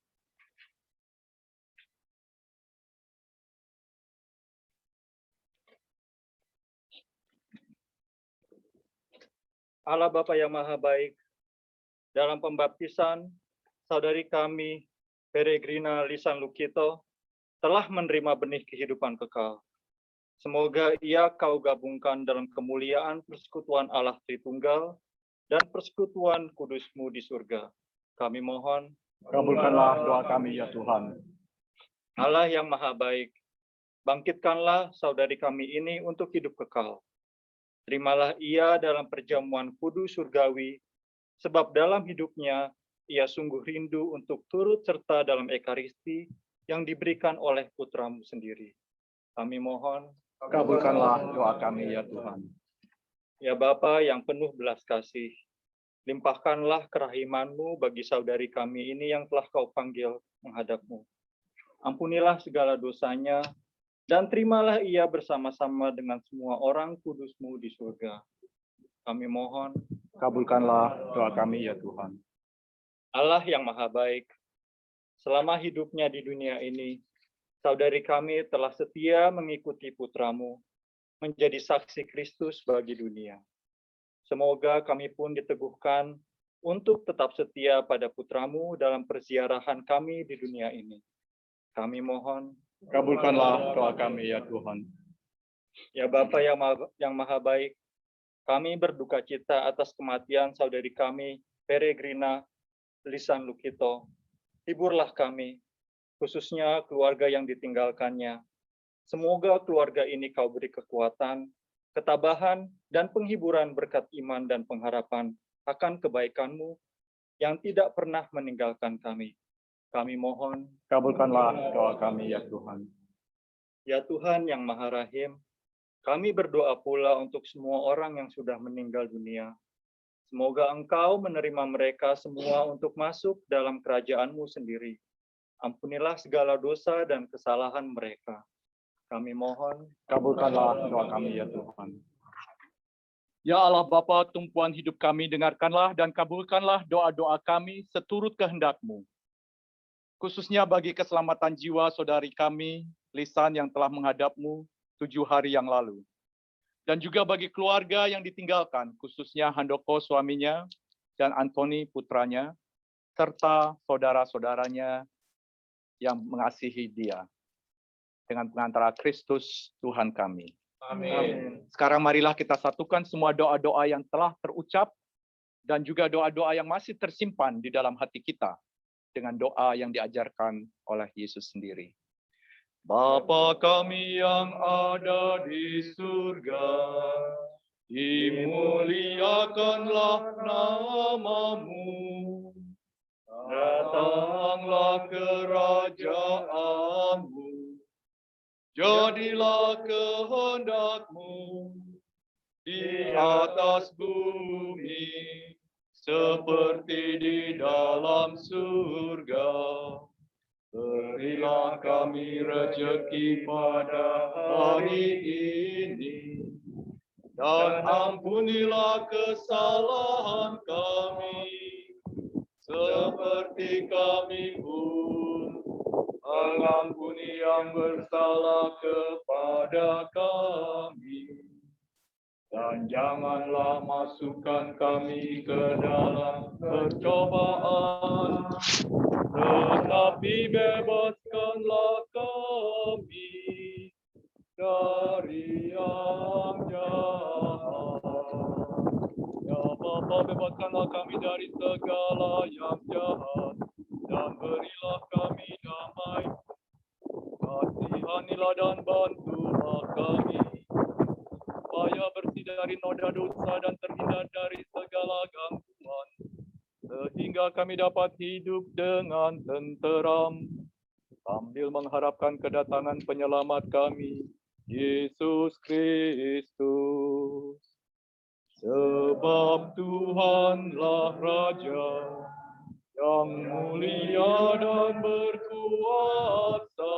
Allah Bapa yang Maha Baik, dalam pembaptisan, saudari kami, Peregrina Lisan Lukito, telah menerima benih kehidupan kekal. Semoga ia Kau gabungkan dalam kemuliaan persekutuan Allah Tritunggal dan persekutuan kudus-Mu di surga. Kami mohon, Kabulkanlah doa kami ya Tuhan. Allah yang Maha Baik, bangkitkanlah saudari kami ini untuk hidup kekal. Terimalah ia dalam perjamuan kudus surgawi, sebab dalam hidupnya ia sungguh rindu untuk turut serta dalam Ekaristi yang diberikan oleh Putra-Mu sendiri. Kami mohon, Kabulkanlah doa kami ya Tuhan. ya Bapa yang penuh belas kasih, limpahkanlah kerahiman-Mu bagi saudari kami ini yang telah Kau panggil menghadap-Mu. Ampunilah segala dosanya, dan terimalah ia bersama-sama dengan semua orang kudus-Mu di surga. Kami mohon, Kabulkanlah doa kami ya Tuhan. Allah yang Maha Baik, selama hidupnya di dunia ini, saudari kami telah setia mengikuti putramu, menjadi saksi Kristus bagi dunia. Semoga kami pun diteguhkan untuk tetap setia pada putramu dalam perziarahan kami di dunia ini. Kami mohon, Kabulkanlah doa kami ya Tuhan. ya Bapa yang Maha Baik, kami berduka cita atas kematian saudari kami, Peregrina Lisan Lukito. Hiburlah kami, khususnya keluarga yang ditinggalkannya. Semoga keluarga ini kau beri kekuatan, ketabahan, dan penghiburan berkat iman dan pengharapan akan kebaikan-Mu yang tidak pernah meninggalkan kami. Kami mohon, Kabulkanlah doa kami ya Tuhan. ya Tuhan yang Maha Rahim, kami berdoa pula untuk semua orang yang sudah meninggal dunia. Semoga Engkau menerima mereka semua untuk masuk dalam kerajaan-Mu sendiri. Ampunilah segala dosa dan kesalahan mereka. Kami mohon, Kabulkanlah doa kami ya Tuhan. Ya Allah Bapa, tumpuan hidup kami, dengarkanlah dan kabulkanlah doa-doa kami seturut kehendak-Mu. Khususnya bagi keselamatan jiwa saudari kami, Lisan yang telah menghadap-Mu 7 hari yang lalu. Dan juga bagi keluarga yang ditinggalkan, khususnya Handoko suaminya dan Antoni putranya, serta saudara-saudaranya yang mengasihi dia. Dengan pengantara Kristus Tuhan kami. amin. Sekarang marilah kita satukan semua doa-doa yang telah terucap dan juga doa-doa yang masih tersimpan di dalam hati kita dengan doa yang diajarkan oleh Yesus sendiri. Bapa kami yang ada di surga, dimuliakanlah nama-Mu, datanglah kerajaan-Mu, jadilah kehendak-Mu di atas bumi seperti di dalam surga. Berilah kami rezeki pada hari ini, dan ampunilah kesalahan kami, seperti kami pun mengampuni yang bersalah kepada kami. Dan janganlah masukkan kami ke dalam percobaan, tetapi bebaskanlah kami dari yang jahat. Ya Bapa, bebaskanlah kami dari segala yang jahat, dan berilah kami damai. Kasihanilah dan bantulah kami, supaya bersih dari noda dosa dan terhindar dari segala gangguan, sehingga kami dapat hidup dengan tenteram, sambil mengharapkan kedatangan penyelamat kami, Yesus Kristus. Sebab Tuhanlah Raja yang mulia dan berkuasa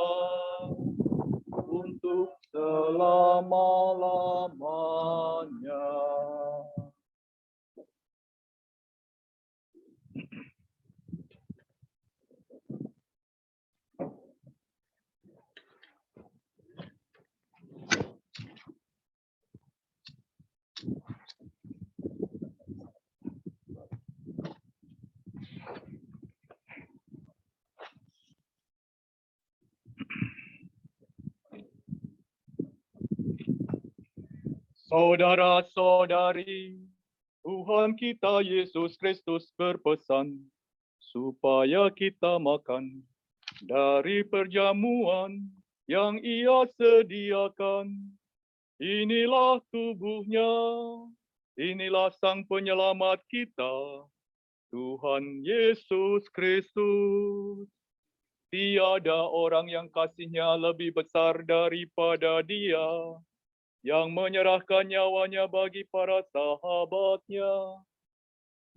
untuk selama-lamanya. Saudara-saudari, Tuhan kita Yesus Kristus berpesan supaya kita makan dari perjamuan yang Ia sediakan. Inilah tubuhnya, inilah Sang Penyelamat kita, Tuhan Yesus Kristus. Tiada orang yang kasihnya lebih besar daripada Dia, yang menyerahkan nyawanya bagi para sahabatnya.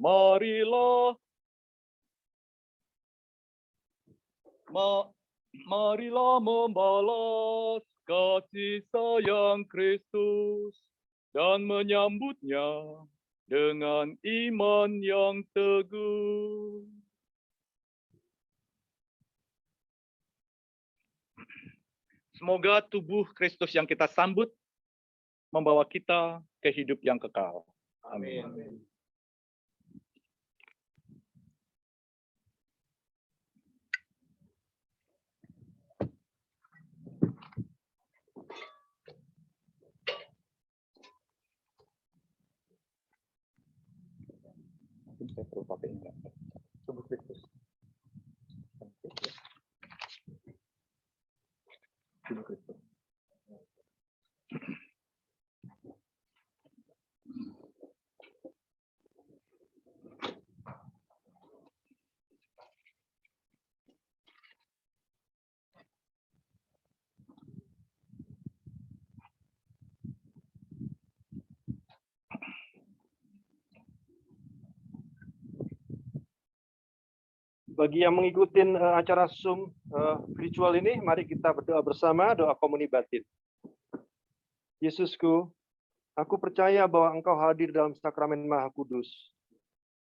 Marilah membalas kasih sayang Kristus dan menyambutnya dengan iman yang teguh. Semoga tubuh Kristus yang kita sambut membawa kita ke hidup yang kekal. Amin. Saya perlu pakai ini. Tubuh Kristus. Tubuh Kristus. Bagi yang mengikuti acara Zoom virtual ini, mari kita berdoa bersama, doa komuni batin. Yesusku, aku percaya bahwa Engkau hadir dalam sakramen Maha Kudus.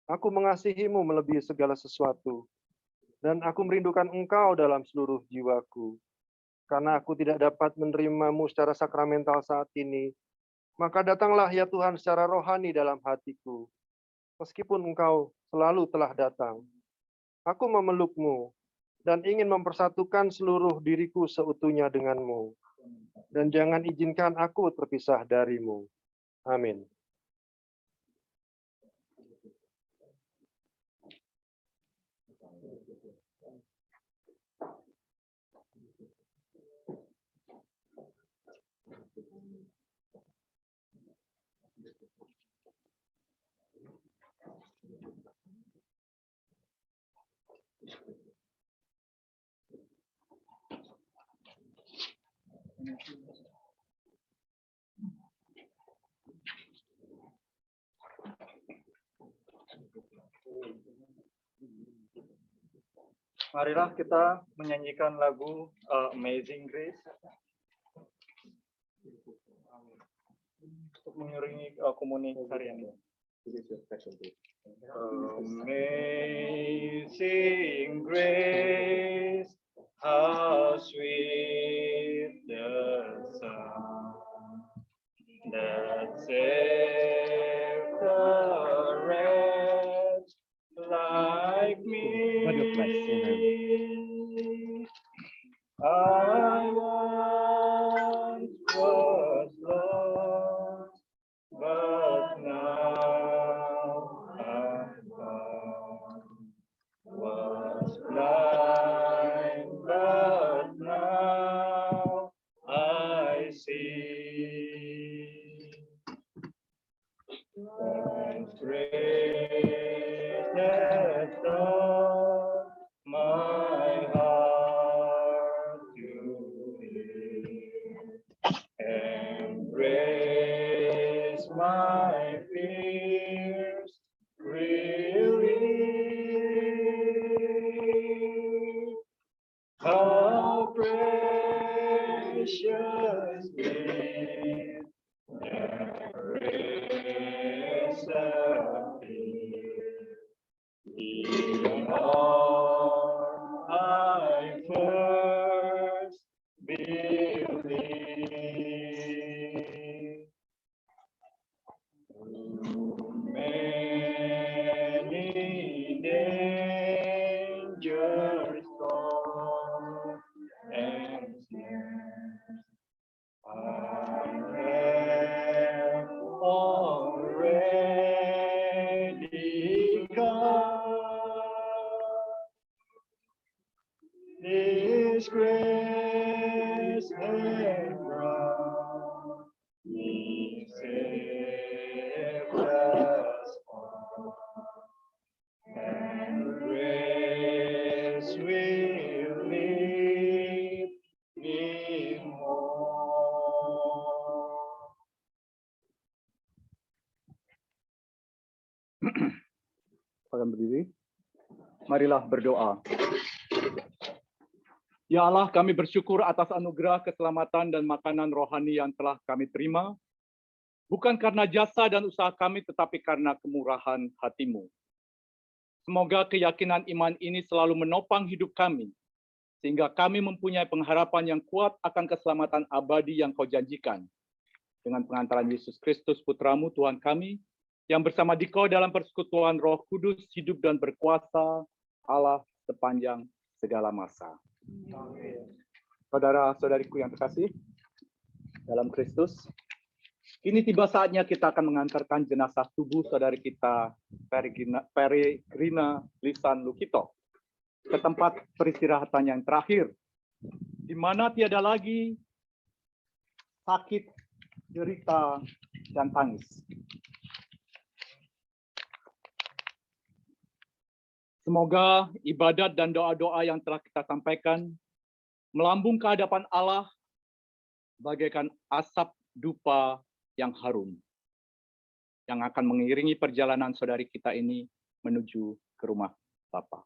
Aku mengasihi-Mu melebihi segala sesuatu, dan aku merindukan Engkau dalam seluruh jiwaku. Karena aku tidak dapat menerima-Mu secara sakramental saat ini, maka datanglah ya Tuhan secara rohani dalam hatiku. Meskipun Engkau selalu telah datang, aku memeluk-Mu dan ingin mempersatukan seluruh diriku seutuhnya dengan-Mu. Dan jangan izinkan aku terpisah dari-Mu. Amin. Marilah kita menyanyikan lagu Amazing Grace untuk mengiringi komuni hari ini. Amazing grace, how sweet the sound that saved a wretch like me. I once was lost, but now I'm found. Was blind, but now I see. And grace that taught my heart to live, embrace my fears, relief. How precious is there is appear, even all I first believed. Through many dangers, storms, and snares, I have already come. His grace has brought me safe thus far, and grace will lead me home. Silakan berdiri. Marilah berdoa. Ya Allah, kami bersyukur atas anugerah keselamatan dan makanan rohani yang telah kami terima, bukan karena jasa dan usaha kami, tetapi karena kemurahan hati-Mu. Semoga keyakinan iman ini selalu menopang hidup kami, sehingga kami mempunyai pengharapan yang kuat akan keselamatan abadi yang Kau janjikan. Dengan pengantaran Yesus Kristus, Putramu, Tuhan kami, yang bersama Dikau dalam persekutuan Roh Kudus, hidup dan berkuasa Allah sepanjang segala masa. Saudara-saudariku yang terkasih dalam Kristus, kini tiba saatnya kita akan mengantarkan jenazah tubuh saudari kita, Peregrina Lisan Lukito, ke tempat peristirahatan yang terakhir, di mana tiada lagi sakit, derita, dan tangis. Semoga ibadat dan doa-doa yang telah kita sampaikan melambung ke hadapan Allah bagaikan asap dupa yang harum, yang akan mengiringi perjalanan saudari kita ini menuju ke rumah Bapa.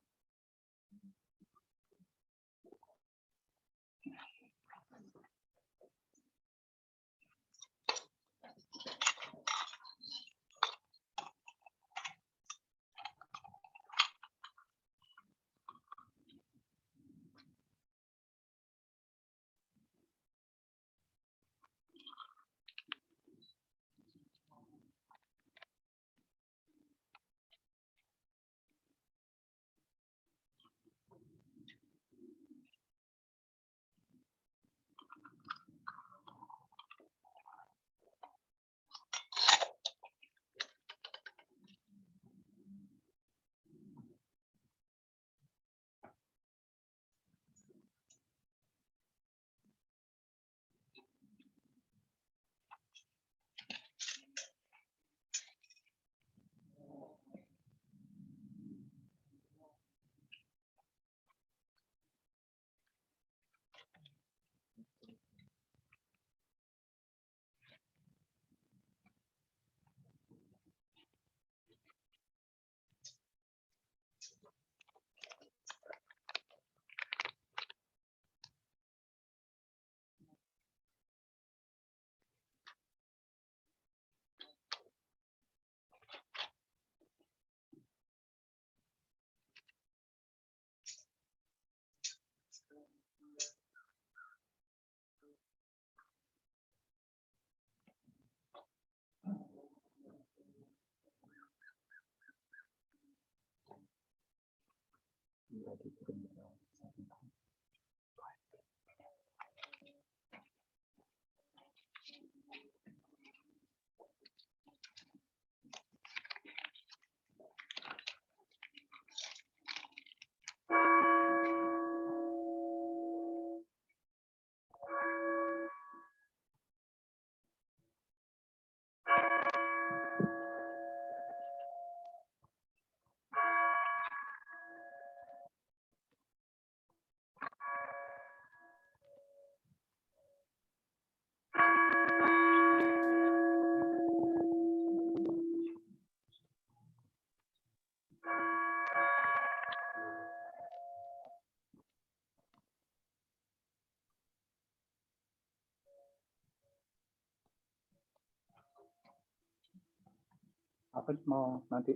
Apa mau nanti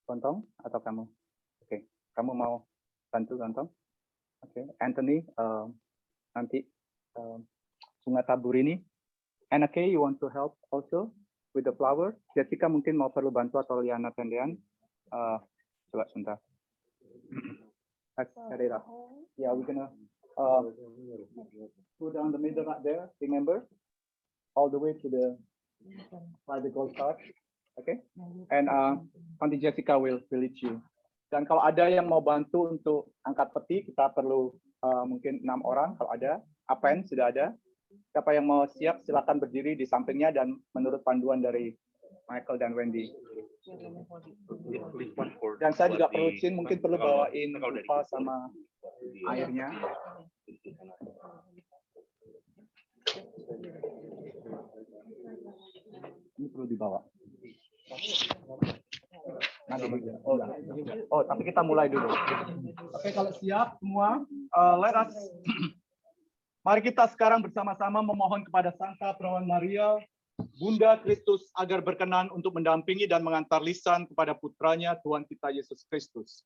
Lontong atau kamu? Oke, kamu mau bantu Lontong? Oke, Anthony nanti bunga tabur ini. Anake, you want to help also with the flower? Jessica mungkin mau perlu bantu atau Liana Tendean. Coba sebentar. Let's set it up. Yeah, we're gonna put down the middle right there. Remember, all the way to the by the gold card. Okay, and Auntie Jessica will lead you. Dan kalau ada yang mau bantu untuk angkat peti, kita perlu mungkin 6 orang. Kalau ada, Apen sudah ada. Siapa yang mau siap, silakan berdiri di sampingnya dan menurut panduan dari Michael dan Wendy. Dan saya juga perlu mungkin perlu bawain lupa sama airnya. Ini perlu dibawa. Oh, tapi kita mulai dulu. Oke, kalau siap semua, mari kita sekarang bersama-sama memohon kepada Santa Perawan Maria, Bunda Kristus, agar berkenan untuk mendampingi dan mengantar lisan kepada putranya Tuhan kita Yesus Kristus,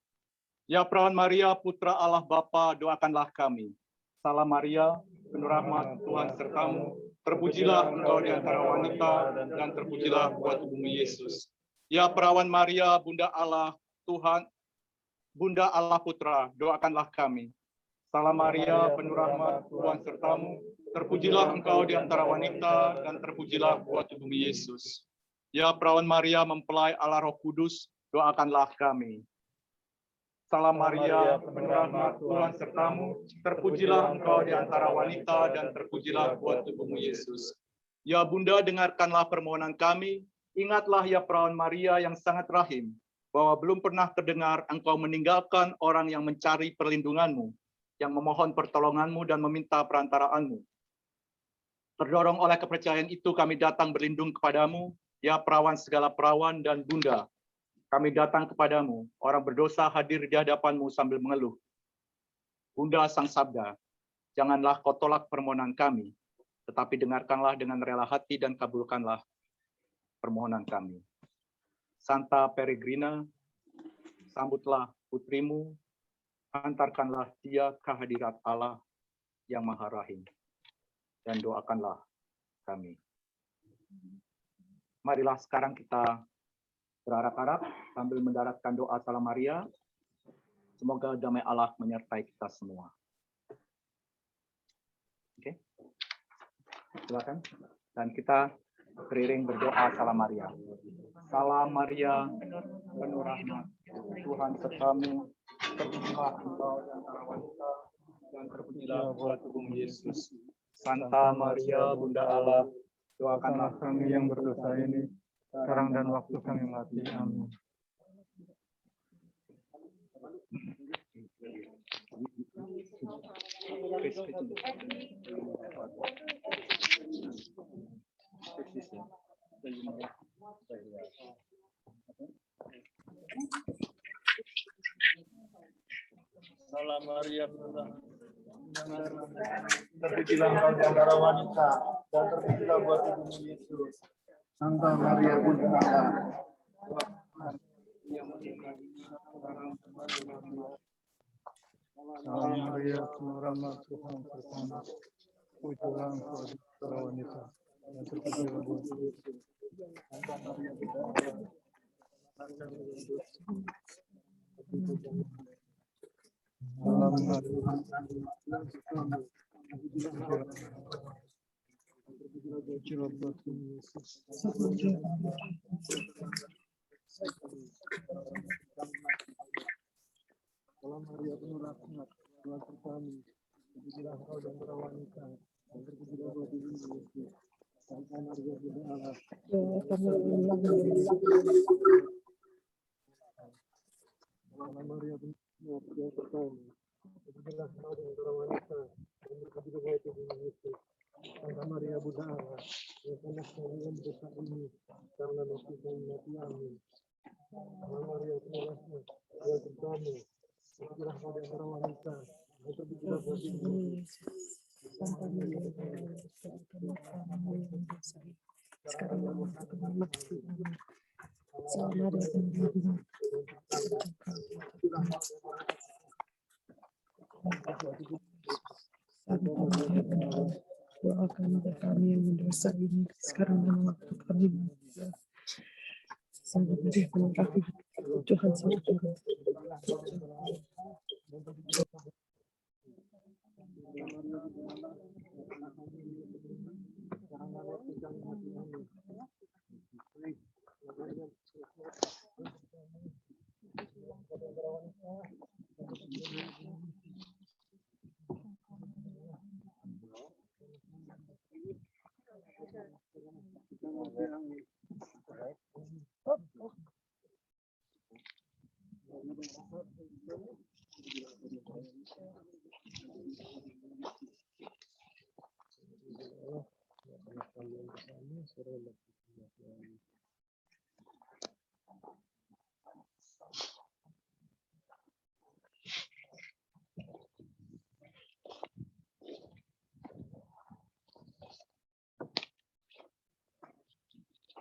Ya Perawan Maria, Putra Allah Bapa, doakanlah kami. Salam Maria, penuh rahmat Tuhan sertamu. Terpujilah engkau di antara wanita, dan terpujilah buah tubuhmu Yesus. Ya Perawan Maria, Bunda Allah Tuhan, Bunda Allah Putra, doakanlah kami. Salam Maria, penuh rahmat Tuhan sertamu. Terpujilah engkau di antara wanita, dan terpujilah buah tubuhmu Yesus. Ya Perawan Maria, mempelai Allah Roh Kudus, doakanlah kami. Salam Maria, penuh rahmat Tuhan sertamu. Terpujilah engkau di antara wanita, dan terpujilah buah tubuhmu Yesus. Ya Bunda, dengarkanlah permohonan kami. Ingatlah ya Perawan Maria yang sangat rahim, bahwa belum pernah terdengar engkau meninggalkan orang yang mencari perlindunganmu, yang memohon pertolonganmu dan meminta perantaraanmu. Terdorong oleh kepercayaan itu kami datang berlindung kepadamu, ya Perawan segala perawan dan Bunda. Kami datang kepadamu, orang berdosa hadir di hadapanmu sambil mengeluh. Bunda Sang Sabda, janganlah kau tolak permohonan kami, tetapi dengarkanlah dengan rela hati dan kabulkanlah permohonan kami. Santa Peregrina, sambutlah putrimu, antarkanlah dia ke hadirat Allah yang Maha Rahim, dan doakanlah kami. Marilah sekarang kita berarak-arak sambil mendaratkan doa Salam Maria. Semoga damai Allah menyertai kita semua. Oke, silakan. Dan kita beriring berdoa Salam Maria. Salam Maria, penuh rahmat, Tuhan sertamu. Terpujilah engkau di antara wanita, dan terpujilah buah tubuhmu Yesus. Santa Maria, Bunda Allah, doakanlah kami yang berdosa ini, sekarang dan waktu kami mati. Amin. Salam Maria, Terpujilah engkau di antara wanita, dan terpujilah buah tubuhmu Yesus. Santa Maria, Bunda Allah, Salam Maria, penuh rahmat Tuhan sertamu. Terpujilah engkau di antara wanita, dan terpujilah buah tubuhmu Yesus. Santa Maria, Bunda Allah, Salam Maria, terpujilah buah tubuhmu Yesus. Salam Maria, penuh rahmat Tuhan sertamu. Terpujilah engkau di antara wanita, dan terpujilah buah tubuhmu Yesus. Santa Maria, Bunda Allah, Salam Maria, penuh rahmat Tuhan sertamu. Terpujilah engkau di antara wanita, dan terpujilah buah tubuhmu Yesus. Santa Maria, Bunda Allah, doakanlah kami yang berdosa ini, karena waktu kami mati. Amin. Salam Maria, penuh rahmat Tuhan sertamu. Terpujilah engkau di antara wanita, dan terpujilah buah tubuhmu Yesus. Santa Maria, Bunda Allah, doakanlah kami yang berdosa ini, sekarang dan waktu kami mati. Amin. Salam Maria, penuh rahmat doakanlah kami yang berdosa ini, sekarang dan waktu kami mati. Santa Maria, penuh rahmat Tuhan sertamu.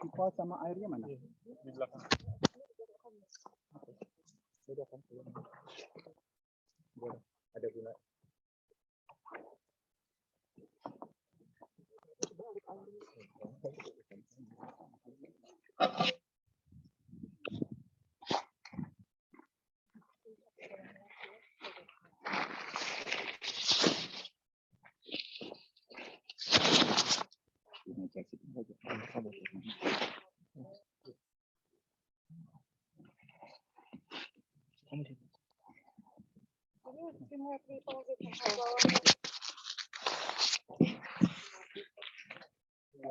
Pipa sama airnya mana? Di belakang. Sudah kan? Ada guna.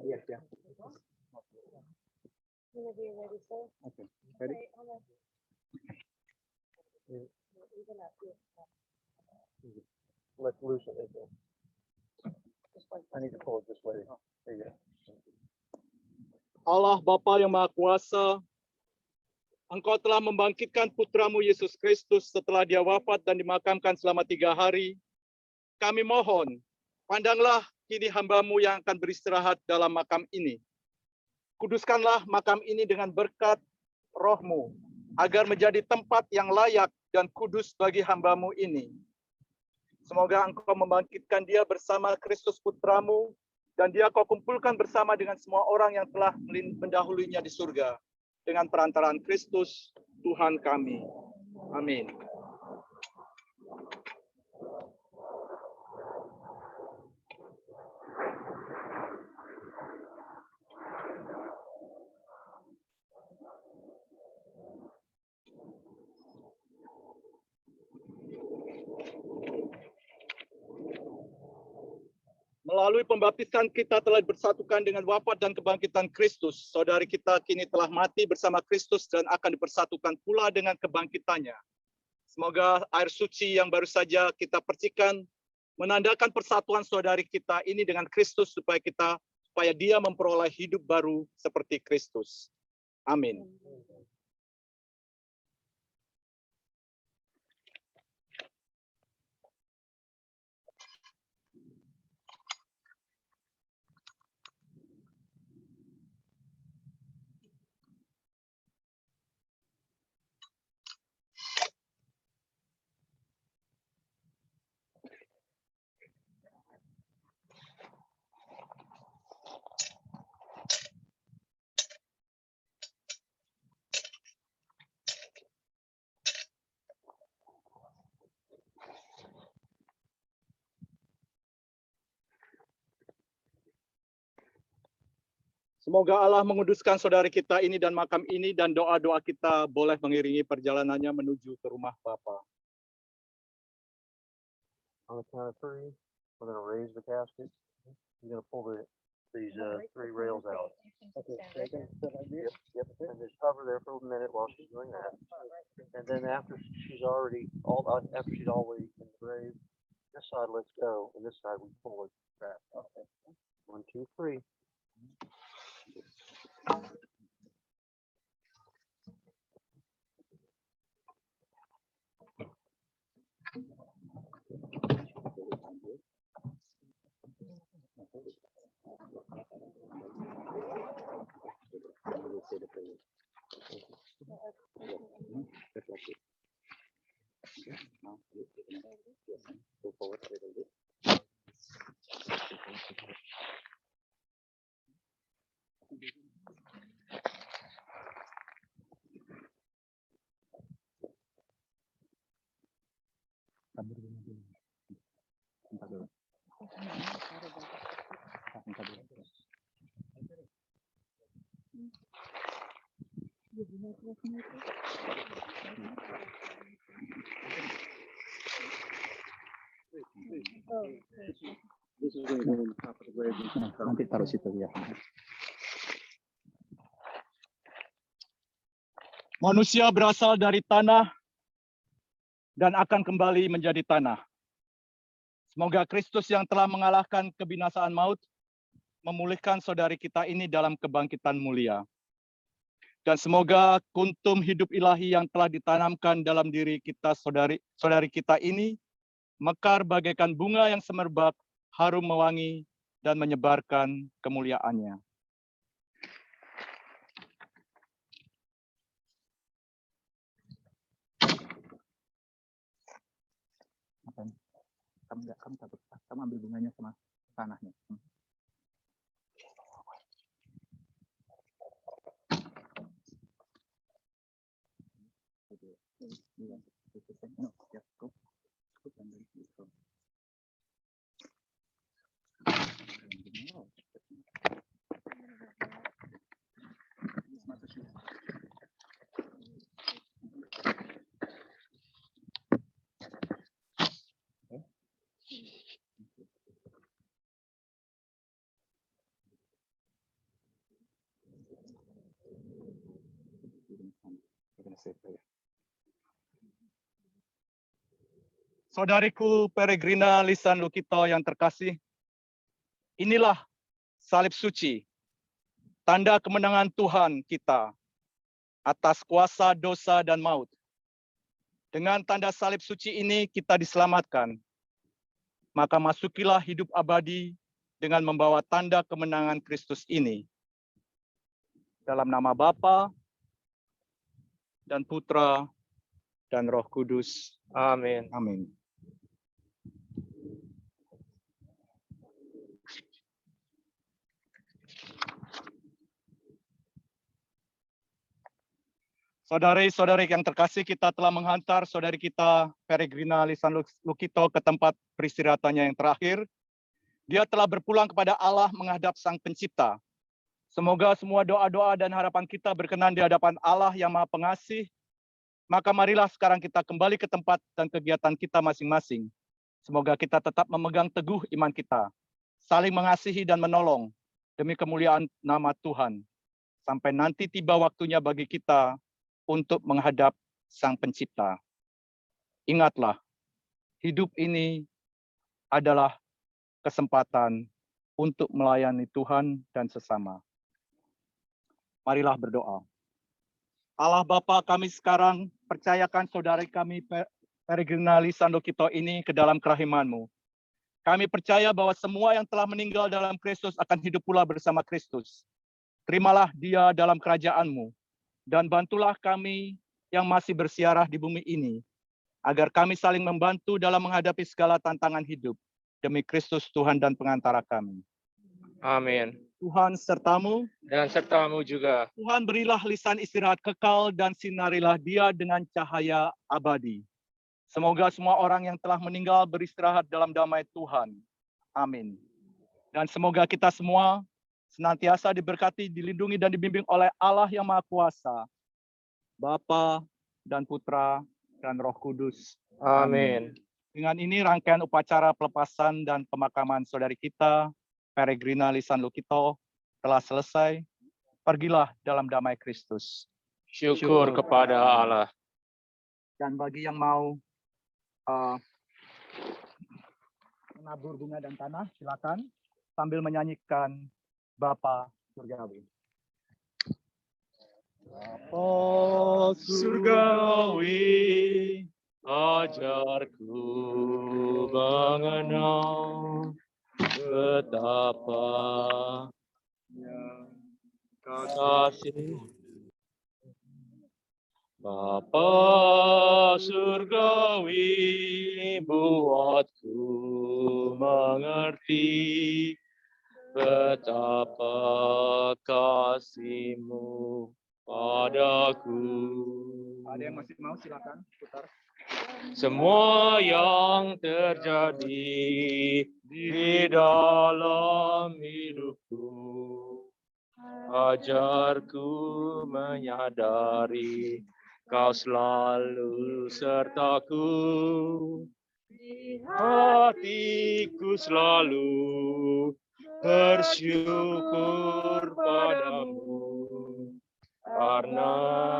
Yes, yeah. Okay, ready? Let's loosen it. I need to pull it this way. There you go. Allah Bapa yang Maha Kuasa, Engkau telah membangkitkan putramu Yesus Kristus setelah dia wafat dan dimakamkan selama 3 hari. Kami mohon, pandanglah kini hamba-Mu yang akan beristirahat dalam makam ini. Kuduskanlah makam ini dengan berkat Roh-Mu, agar menjadi tempat yang layak dan kudus bagi hamba-Mu ini. Semoga Engkau membangkitkan dia bersama Kristus putramu, dan dia Kau kumpulkan bersama dengan semua orang yang telah mendahulunya di surga, dengan perantaraan Kristus, Tuhan kami. Amin. Melalui pembaptisan kita telah bersatukan dengan wafat dan kebangkitan Kristus. Saudari kita kini telah mati bersama Kristus dan akan dipersatukan pula dengan kebangkitannya. Semoga air suci yang baru saja kita percikan menandakan persatuan saudari kita ini dengan Kristus supaya dia memperoleh hidup baru seperti Kristus. Amin. Semoga Allah menguduskan saudari kita ini dan makam ini, dan doa-doa kita boleh mengiringi perjalanannya menuju ke rumah Bapa. On the count of 3, we're going to raise the casket. You're going to pull these 3 rails out. Okay, so I can sit like this. Yep. And just hover there for a minute while she's doing that. And then after she's all the way in the grave, this side lets go, and this side we pull it back. Okay. 1, 2, 3. Nanti taruh situ ya. Manusia berasal dari tanah dan akan kembali menjadi tanah. Semoga Kristus yang telah mengalahkan kebinasaan maut memulihkan saudari kita ini dalam kebangkitan mulia. Dan semoga kuntum hidup ilahi yang telah ditanamkan dalam diri kita saudari kita ini mekar bagaikan bunga yang semerbak, harum mewangi, dan menyebarkan kemuliaannya. kamu ambil bunganya sama tanahnya. Saudariku Peregrina Lisan Lukito yang terkasih, inilah salib suci, tanda kemenangan Tuhan kita atas kuasa dosa dan maut. Dengan tanda salib suci ini kita diselamatkan. Maka masukilah hidup abadi dengan membawa tanda kemenangan Kristus ini. Dalam nama Bapa dan Putra dan Roh Kudus. Amin. Amin. Saudari-saudari yang terkasih, kita telah menghantar saudari kita Peregrina Lisan Lukito ke tempat peristirahatannya yang terakhir. Dia telah berpulang kepada Allah menghadap Sang Pencipta. Semoga semua doa-doa dan harapan kita berkenan di hadapan Allah yang Maha Pengasih. Maka marilah sekarang kita kembali ke tempat dan kegiatan kita masing-masing. Semoga kita tetap memegang teguh iman kita, saling mengasihi dan menolong demi kemuliaan nama Tuhan. Sampai nanti tiba waktunya bagi kita untuk menghadap Sang Pencipta. Ingatlah, hidup ini adalah kesempatan untuk melayani Tuhan dan sesama. Marilah berdoa. Allah Bapa, kami sekarang percayakan saudari kami Peregrina Lisan Lukito ini ke dalam kerahiman-Mu. Kami percaya bahwa semua yang telah meninggal dalam Kristus akan hidup pula bersama Kristus. Terimalah dia dalam kerajaan-Mu. Dan bantulah kami yang masih bersiarah di bumi ini, agar kami saling membantu dalam menghadapi segala tantangan hidup, demi Kristus Tuhan dan pengantara kami. Amin. Tuhan sertamu, Dan sertamu juga. Tuhan berilah lisan istirahat kekal dan sinarilah dia dengan cahaya abadi. Semoga semua orang yang telah meninggal beristirahat dalam damai Tuhan. Amin. Dan semoga kita semua senantiasa diberkati, dilindungi, dan dibimbing oleh Allah yang Maha Kuasa, Bapa dan Putra dan Roh Kudus. Amin. Dengan ini rangkaian upacara pelepasan dan pemakaman saudari kita, Peregrina Lisan Lukito, telah selesai. Pergilah dalam damai Kristus. Syukur kepada Allah. Dan bagi yang mau menabur bunga dan tanah, silakan sambil menyanyikan Bapa Surgawi. Bapa Surgawi, ajarku mengenal betapa kasih. Bapa Surgawi, buatku mengerti betapa kasih-Mu padaku. Ada yang masih mau, silakan putar. Semua yang terjadi di dalam hidupku, ajarku menyadari Kau selalu sertaku. Hatiku selalu bersyukur padamu, karena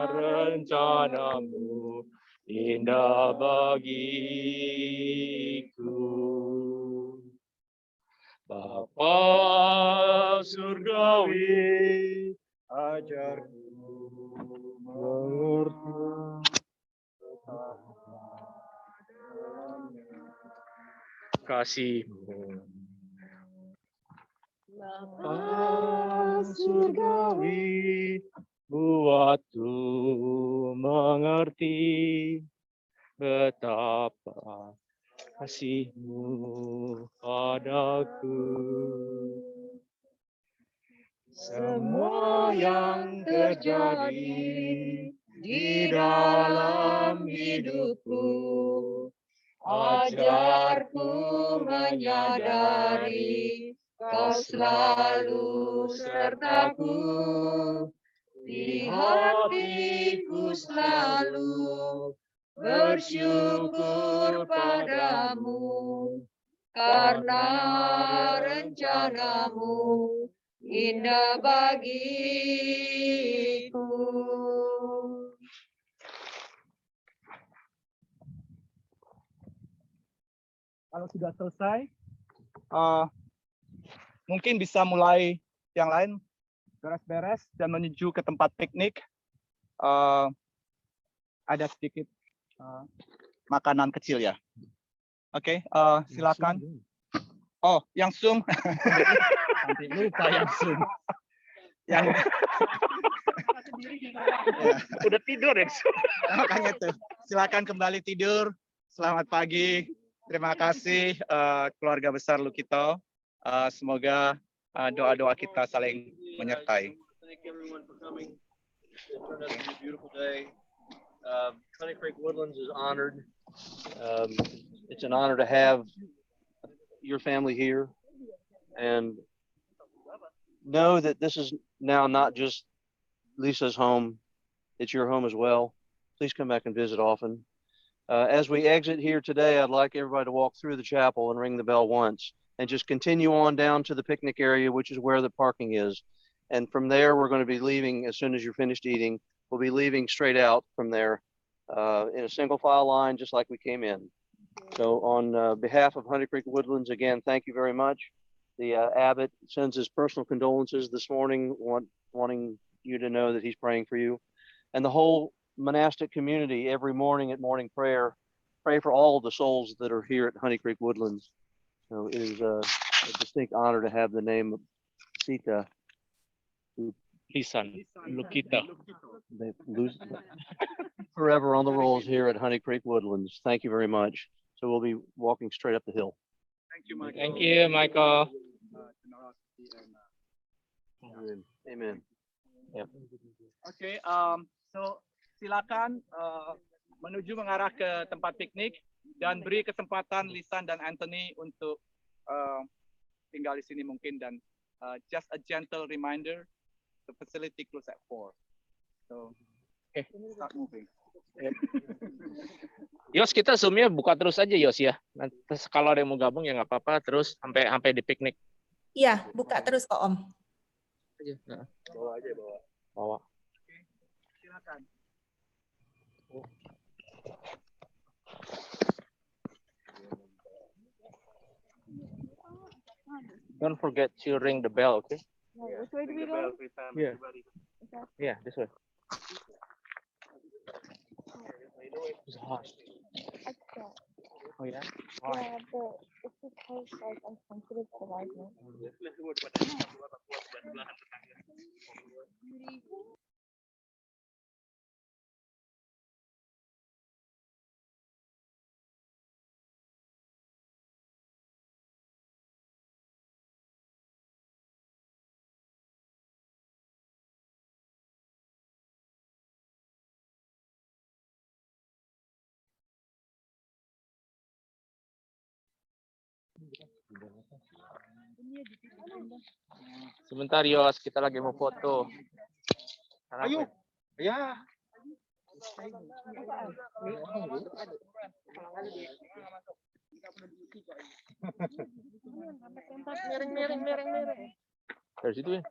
rencana-Mu indah bagiku. Bapa Surgawi, ajarku mengerti kasih-Mu. Bapa Surgawi, buatku mengerti betapa kasih-Mu padaku. Semua yang terjadi di dalam hidupku, ajarku menyadari Kau selalu sertaku. Di hatiku selalu bersyukur padamu, karena rencana-Mu indah bagiku. Kalau sudah selesai, mungkin bisa mulai yang lain beres-beres dan menuju ke tempat piknik. Ada sedikit makanan kecil ya. Oke, silakan. Oh, yang Zoom. Nanti lupa yang Zoom. Yang udah tidur ya. Makanya tuh. Silakan kembali tidur. Selamat pagi. Terima kasih keluarga besar Lukito. Semoga doa-doa kita saling menyertai. Thank everyone for coming. It turned out to be a beautiful day. Honey Creek Woodlands is honored. It's an honor to have your family here, and know that this is now not just Lisa's home, it's your home as well. Please come back and visit often. As we exit here today, I'd like everybody to walk through the chapel and ring the bell once, and just continue on down to the picnic area, which is where the parking is. And from there, we're going to be leaving as soon as you're finished eating. We'll be leaving straight out from there in a single file line, just like we came in. So on behalf of Honey Creek Woodlands, again, thank you very much. The abbot sends his personal condolences this morning, wanting you to know that he's praying for you. And the whole monastic community, every morning at morning prayer, pray for all the souls that are here at Honey Creek Woodlands. So it is a distinct honor to have the name of Sita. Lisan, Lukito. They lose forever on the rolls here at Honey Creek Woodlands. Thank you very much. So we'll be walking straight up the hill. Thank you, Michael. Thank you, Michael. Amen. Oke, so silakan menuju mengarah ke tempat piknik dan beri kesempatan Lisan dan Anthony untuk tinggal di sini mungkin, dan just a gentle reminder, the facility close at 4. So, start moving. Yos, kita Zoom-nya buka terus aja Yos ya. Nanti kalau ada yang mau gabung ya nggak apa-apa, terus sampai di piknik. Iya, buka terus kok Om. Bawa aja, bawa. Silakan. Don't forget to ring the bell, okay? Which way do we go? Yeah. Yeah, this way. It's hot. Extra. Oh yeah? Yeah, but it's because like I'm sensitive to lightning. Sebentar Yos, kita lagi mau foto. Ayo. Ya. Miring. Dari situ ya.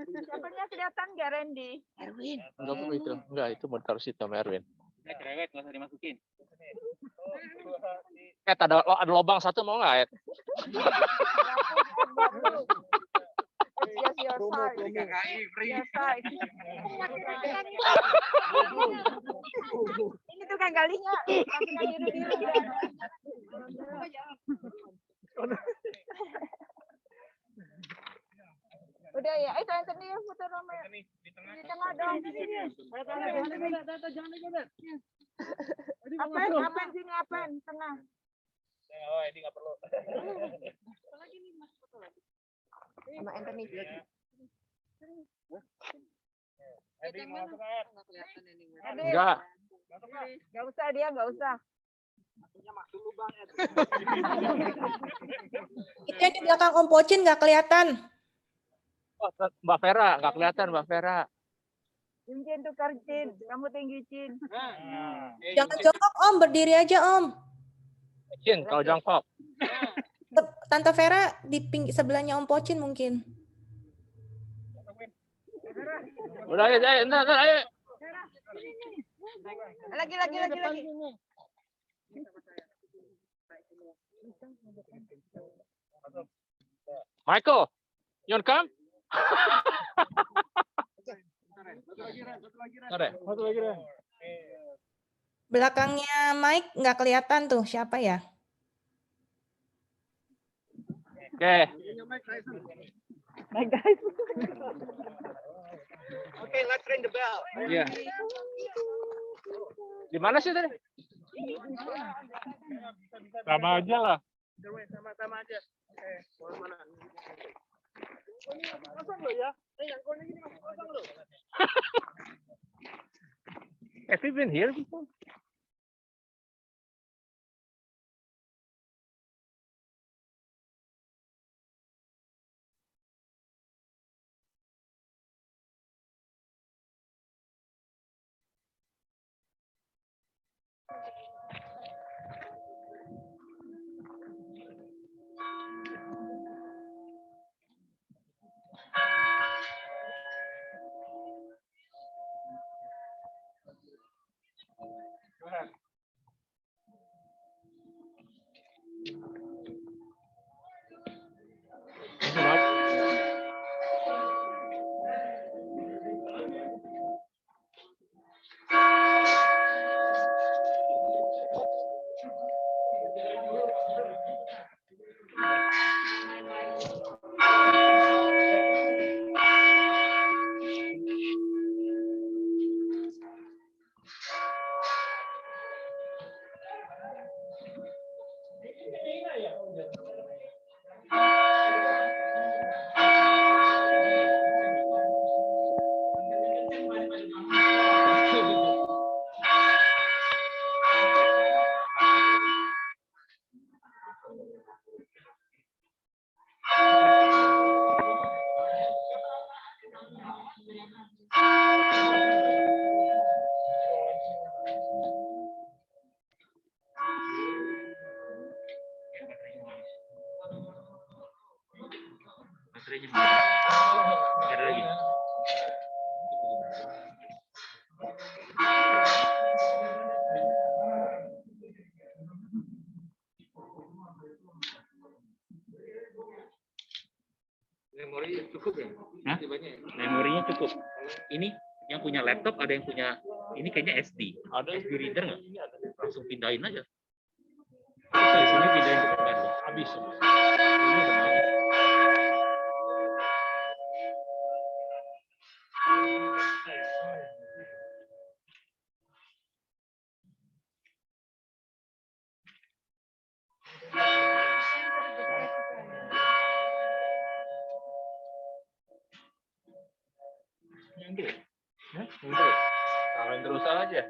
Siapanya kelihatan nggak Randy? Erwin. Enggak itu mau taruh situ sama Erwin. Cerewet, nggak usah dimasukin. Ada lubang satu mau nggak Ed? It's just your size. Your size. Ini tukang galinya. Rapikan diri. Udah ya, itu Anthony foto nomor. Di tengah dong. Apen sini apen tengah. Oh, ini nggak perlu. Sama Anthony. Enggak. Nggak usah dia, nggak usah. Itu yang di belakang Om Pocin nggak kelihatan. Oh, Mbak Vera, nggak kelihatan Mbak Vera. Cin tukar Cin, kamu tinggi Cin. Jangan jongkok Om, berdiri aja Om. Cin, kalau jongkok. Tante Vera di sebelahnya Om Pocin mungkin. Udah, ayo, ayo. Lagi. Michael, you want come? Satu lagi, Ren. Belakangnya Mike nggak kelihatan tuh siapa ya? Oke. Okay, let's ring the bell. Iya. Di mana sih tadi? Sama aja lah. Sama-sama aja. Mana? Pasang lo ya. Yang kau ini pasang lo. Have you been here before? Memori cukup ya? Hah? Memorinya cukup. Ini yang punya laptop ada yang punya ini kayaknya SD. Ada SD reader nggak? Langsung pindahin aja. Di sini pindahin ke Bandung. Habis. Ini udah habis. Kalian terus aja.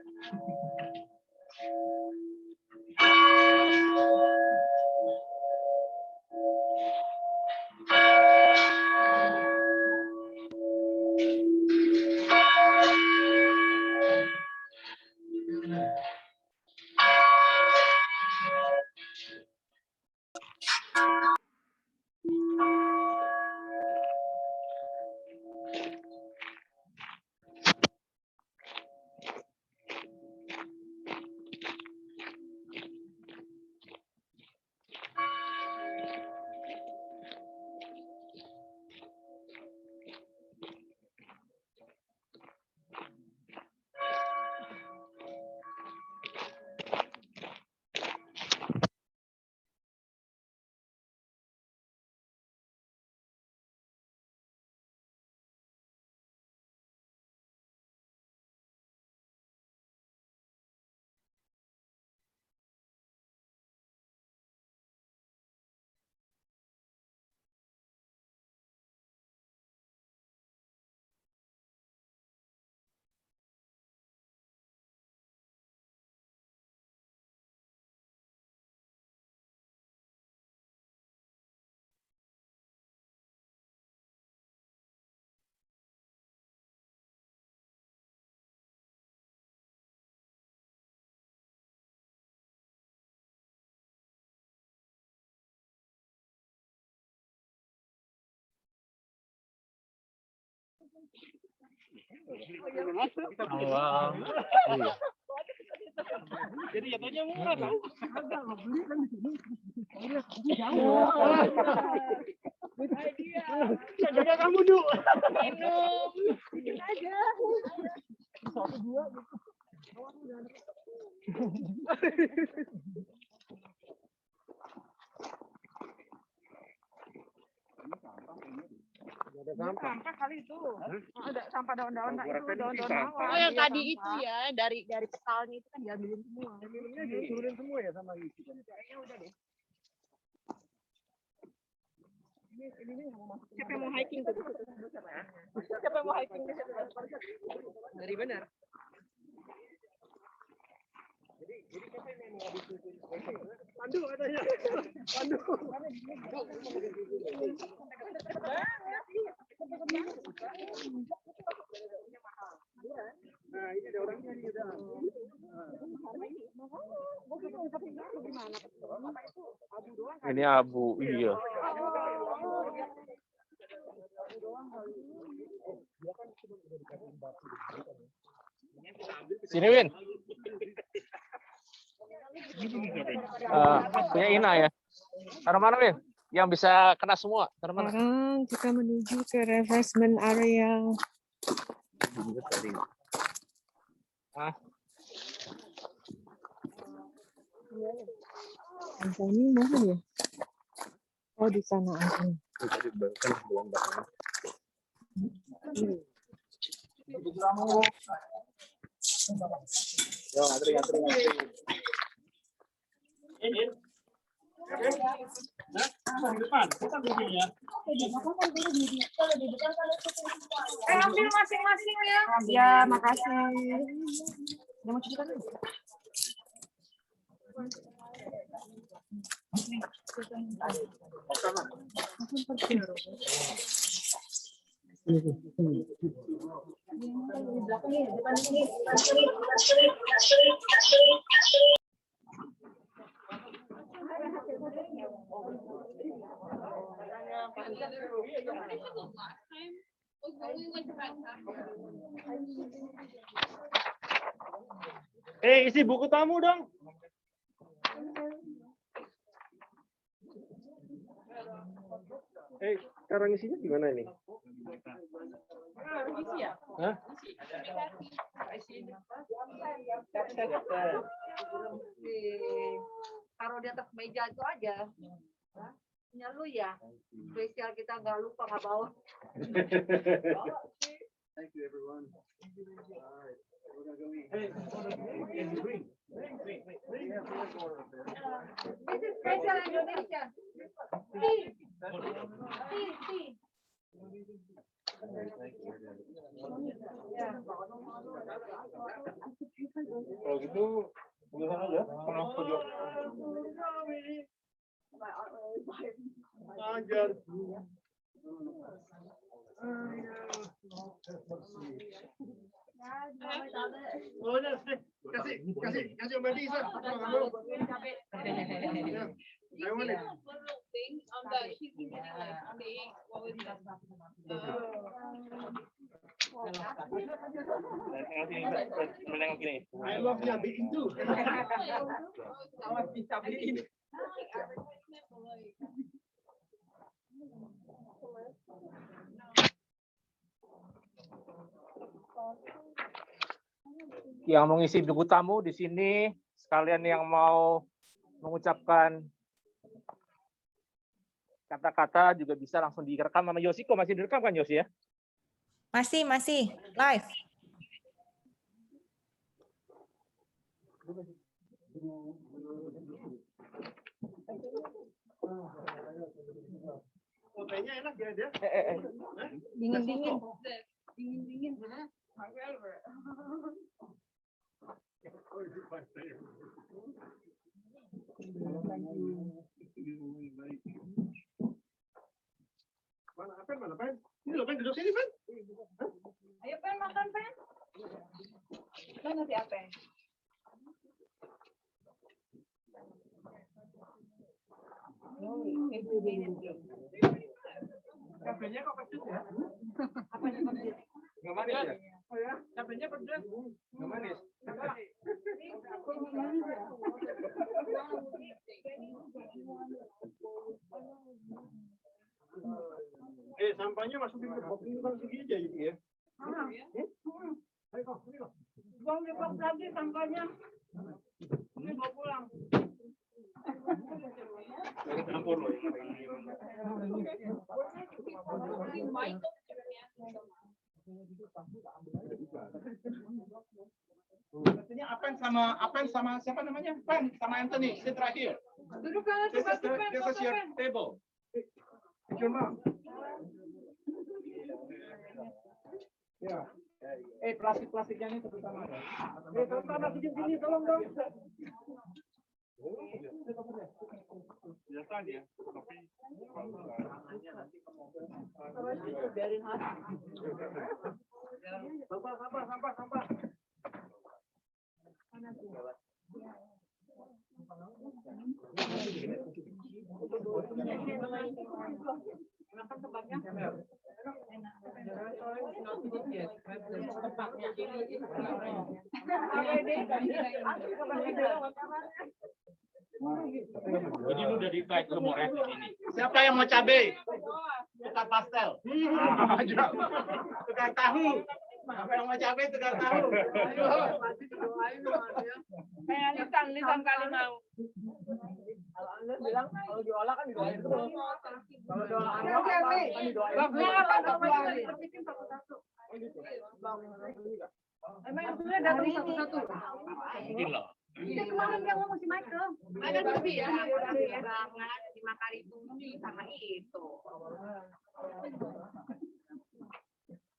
Allah. Iya. Jadi jatuhnya murah tau. Jaga kamu dulu. Minum. Dikit aja. Ada sampah. Sampah kali itu. Ada sampah daun-daun itu, daun-daun mawar. Oh yang Iya, tadi sampah. itu ya dari petalnya itu kan diambilin semua. Minumnya diturunin semua ya sama isi. Kayaknya udah deh. Siapa yang mau hiking tuh? Siapa yang mau hiking? Dari benar. Pandu katanya. Pandu. Nah, ini ada orangnya nih udah. Ini abu, iya. Sini Win. Punya Ina ya. Taruh mana Win? Yang bisa kena semua. Taruh mana? Sekarang kita menuju ke refreshment area. Ah. Ini mana ya? Oh di sana aja. Ambil masing-masing ya. Ya, makasih. Udah mau cuci tangan? Isi buku tamu dong. Sekarang isinya gimana ini? Hah? Taruh di atas meja itu aja. Punya lu ya. Spesial kita nggak lupa nggak bawa. Thank you everyone. This is special Indonesia. Tea. Kalau gitu, tulisan aja. Pernah pojok. Ajar. Oh, kasih Mbak Disa. I want it. I love ya bikin tuh. Awas bisa bikin. Yang mengisi buku tamu di sini, sekalian yang mau mengucapkan kata-kata juga bisa langsung direkam sama Yosi. Kok masih direkam kan Yosi ya? Masih live. Kotanya enak ya dia? Dingin. Mana Pen? Ini loh Pen, duduk sini Pen. Ayo Pen makan Pen. Mana si Ape? Kafenya kok pecut ya? Apa sih? Nggak manis ya? Sampahnya masukin ke box ini kan segini aja gitu ya. Buang di box lagi sampahnya. Ini bawa pulang. Maksudnya Apen sama siapa namanya? Pen sama Anthony, sit right here. Duduk kan, This is your table. Ya. Plastiknya ini terutama. Terutama sini tolong dong. Biasa aja, tapi biarin aja. Sampah. Jadi lu udah di-tag lu mau review ini. Siapa yang mau cabai? Tukar pastel. Tukar tahu. Siapa yang mau cabai tukar tahu. Kayak lisan kali mau. Kalau Anda bilang kalau diolah kan didoain terus. Kalau diolah kan didoain. Bikin satu-satu. Emang yang sudah datang satu-satu. Mungkin loh. Itu kemarin dia ngomong si Michael. Ada lebih ya. Banget 5 kali tunggu sama itu.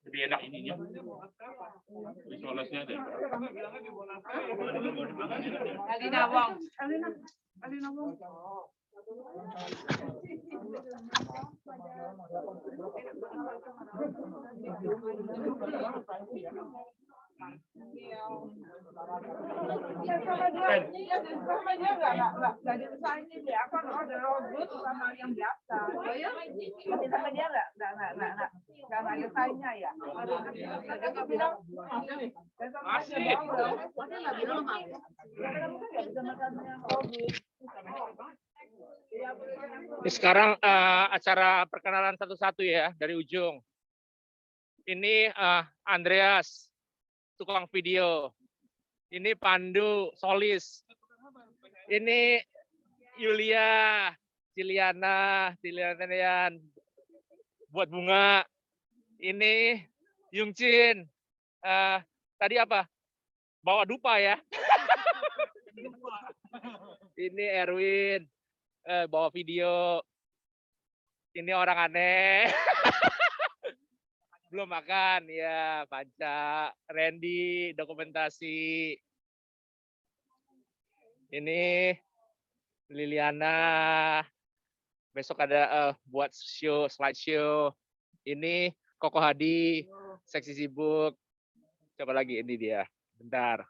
Lebih enak ininya. Visualisnya ada. Alina Wong. Alina Wong. Sama dia nggak diusahain dia. Aku ada robot sama yang biasa. Tapi sama dia nggak ada sainnya ya. Dia bilang Asik. nggak bilang mau. Nggak bisa makan yang robot. Ini sekarang acara perkenalan satu-satu ya dari ujung. Ini Andreas, tukang video. Ini Pandu, solis. Ini Yulia, Ciliana buat bunga. Ini Yungcin. Tadi apa? Bawa dupa ya. Ini Erwin. Bawa video. Ini orang aneh. Belum makan ya, Panca, Randy, dokumentasi. Ini Liliana. Besok ada buat show, slide show. Ini Koko Hadi, seksi sibuk. Coba lagi ini dia. Bentar.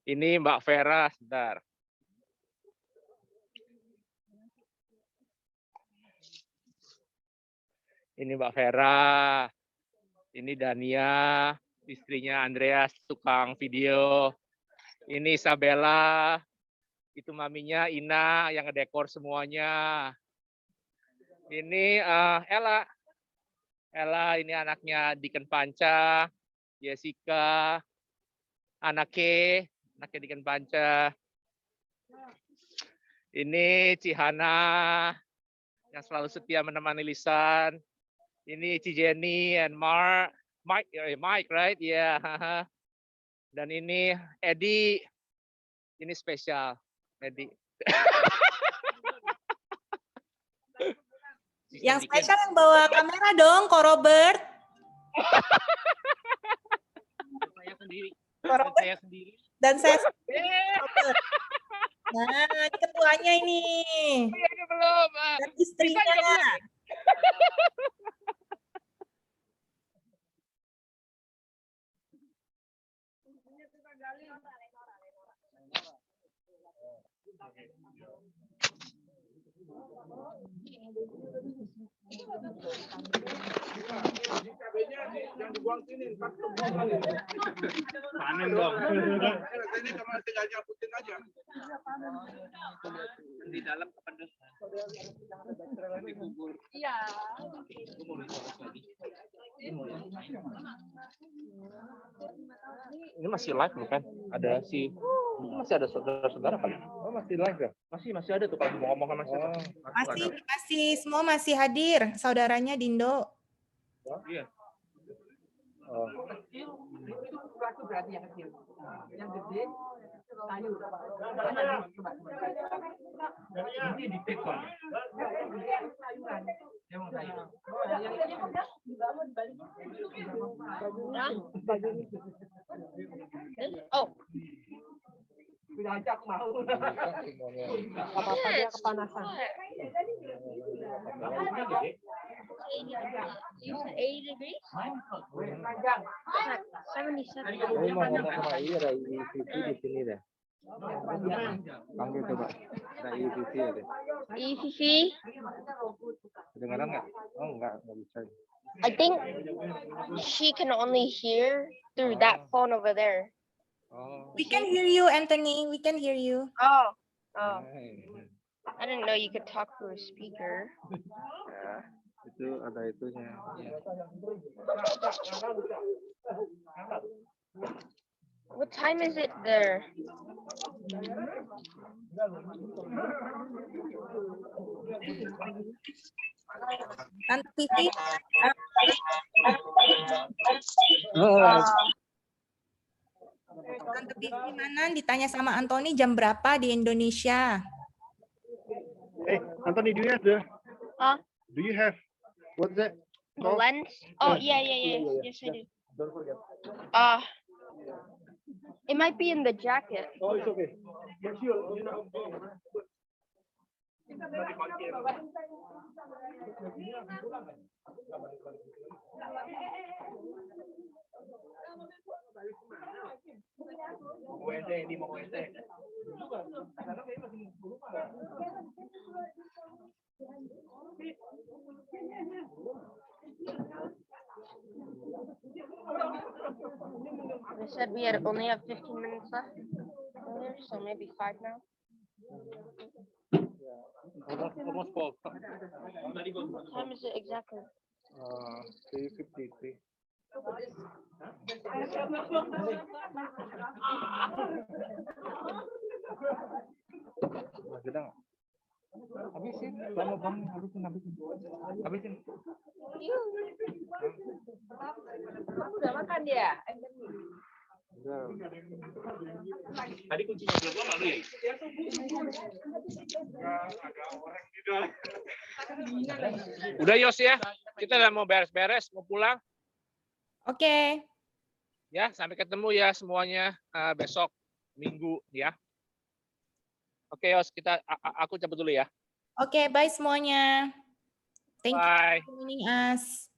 Ini Mbak Vera, sebentar. Ini Mbak Vera, ini Dania, istrinya Andreas, tukang video. Ini Isabella, itu maminya Ina yang ngedekor semuanya. Ini Ella, ini anaknya Diken Panca, Jessica, anaknya Diken Panca. Ini Cihana, yang selalu setia menemani Lisan. Ini Jenny and Mike, right? Ya. Yeah. Dan ini Eddie. Ini spesial, Eddie. Yang spesial yang bawa kamera dong, Ko Robert. Saya sendiri. Saya sendiri. Dan saya sendiri. Nah, ini ketuanya ini. Ini belum. Dan istrinya. Panen dong. Ini cuma tinggal nyabutin aja. Di dalam kependus. Iya. Ini masih live bukan? Ada si masih ada saudara-saudara kali. Oh, masih live ya? Masih ada tuh kalau mau ngomong sama siapa. Masih semua masih hadir, saudaranya Dindo. Iya. Oh. Itu berarti yang kecil. Yang gede sayur. Ini di take on. Sayuran. Emang sayur. Oh, Udah aja aku mau. apa-apa dia kepanasan. You said 80 degrees? Panjang. 77. Saya mau ngomong sama Iya, ada IPV di sini deh. Panggil coba. Ada IPV ya deh. Fifi, Kedengaran nggak? Oh, nggak bisa. I think she can only hear through that phone over there. Oh. We can hear you, Anthony. We can hear you. Oh, oh. Hai. I didn't know you could talk through a speaker. Itu ada itunya. What time is it there? Tante Vivi, Tante Vivi mana ditanya sama Anthony jam berapa di Indonesia? Hey, Anthony, do you have the? Huh? Do you have? What's that? The lens? Oh, yeah. Yes, I do. Don't forget. It might be in the jacket. Oh, it's okay. Make sure you know. Ini mau They said we had only have 15 minutes left, so maybe 5 now. Almost full. What time is it exactly? 3:53. Masih ada nggak? Habisin, kamu habisin. Kamu udah makan ya? Udah. Tadi kuncinya belum lalu ya? Udah Yos ya, kita udah mau beres-beres, mau pulang. Oke. Ya, sampai ketemu ya semuanya besok Minggu ya. Oke Yos, aku cabut dulu ya. Oke, bye semuanya. Thank you Bye. for joining us.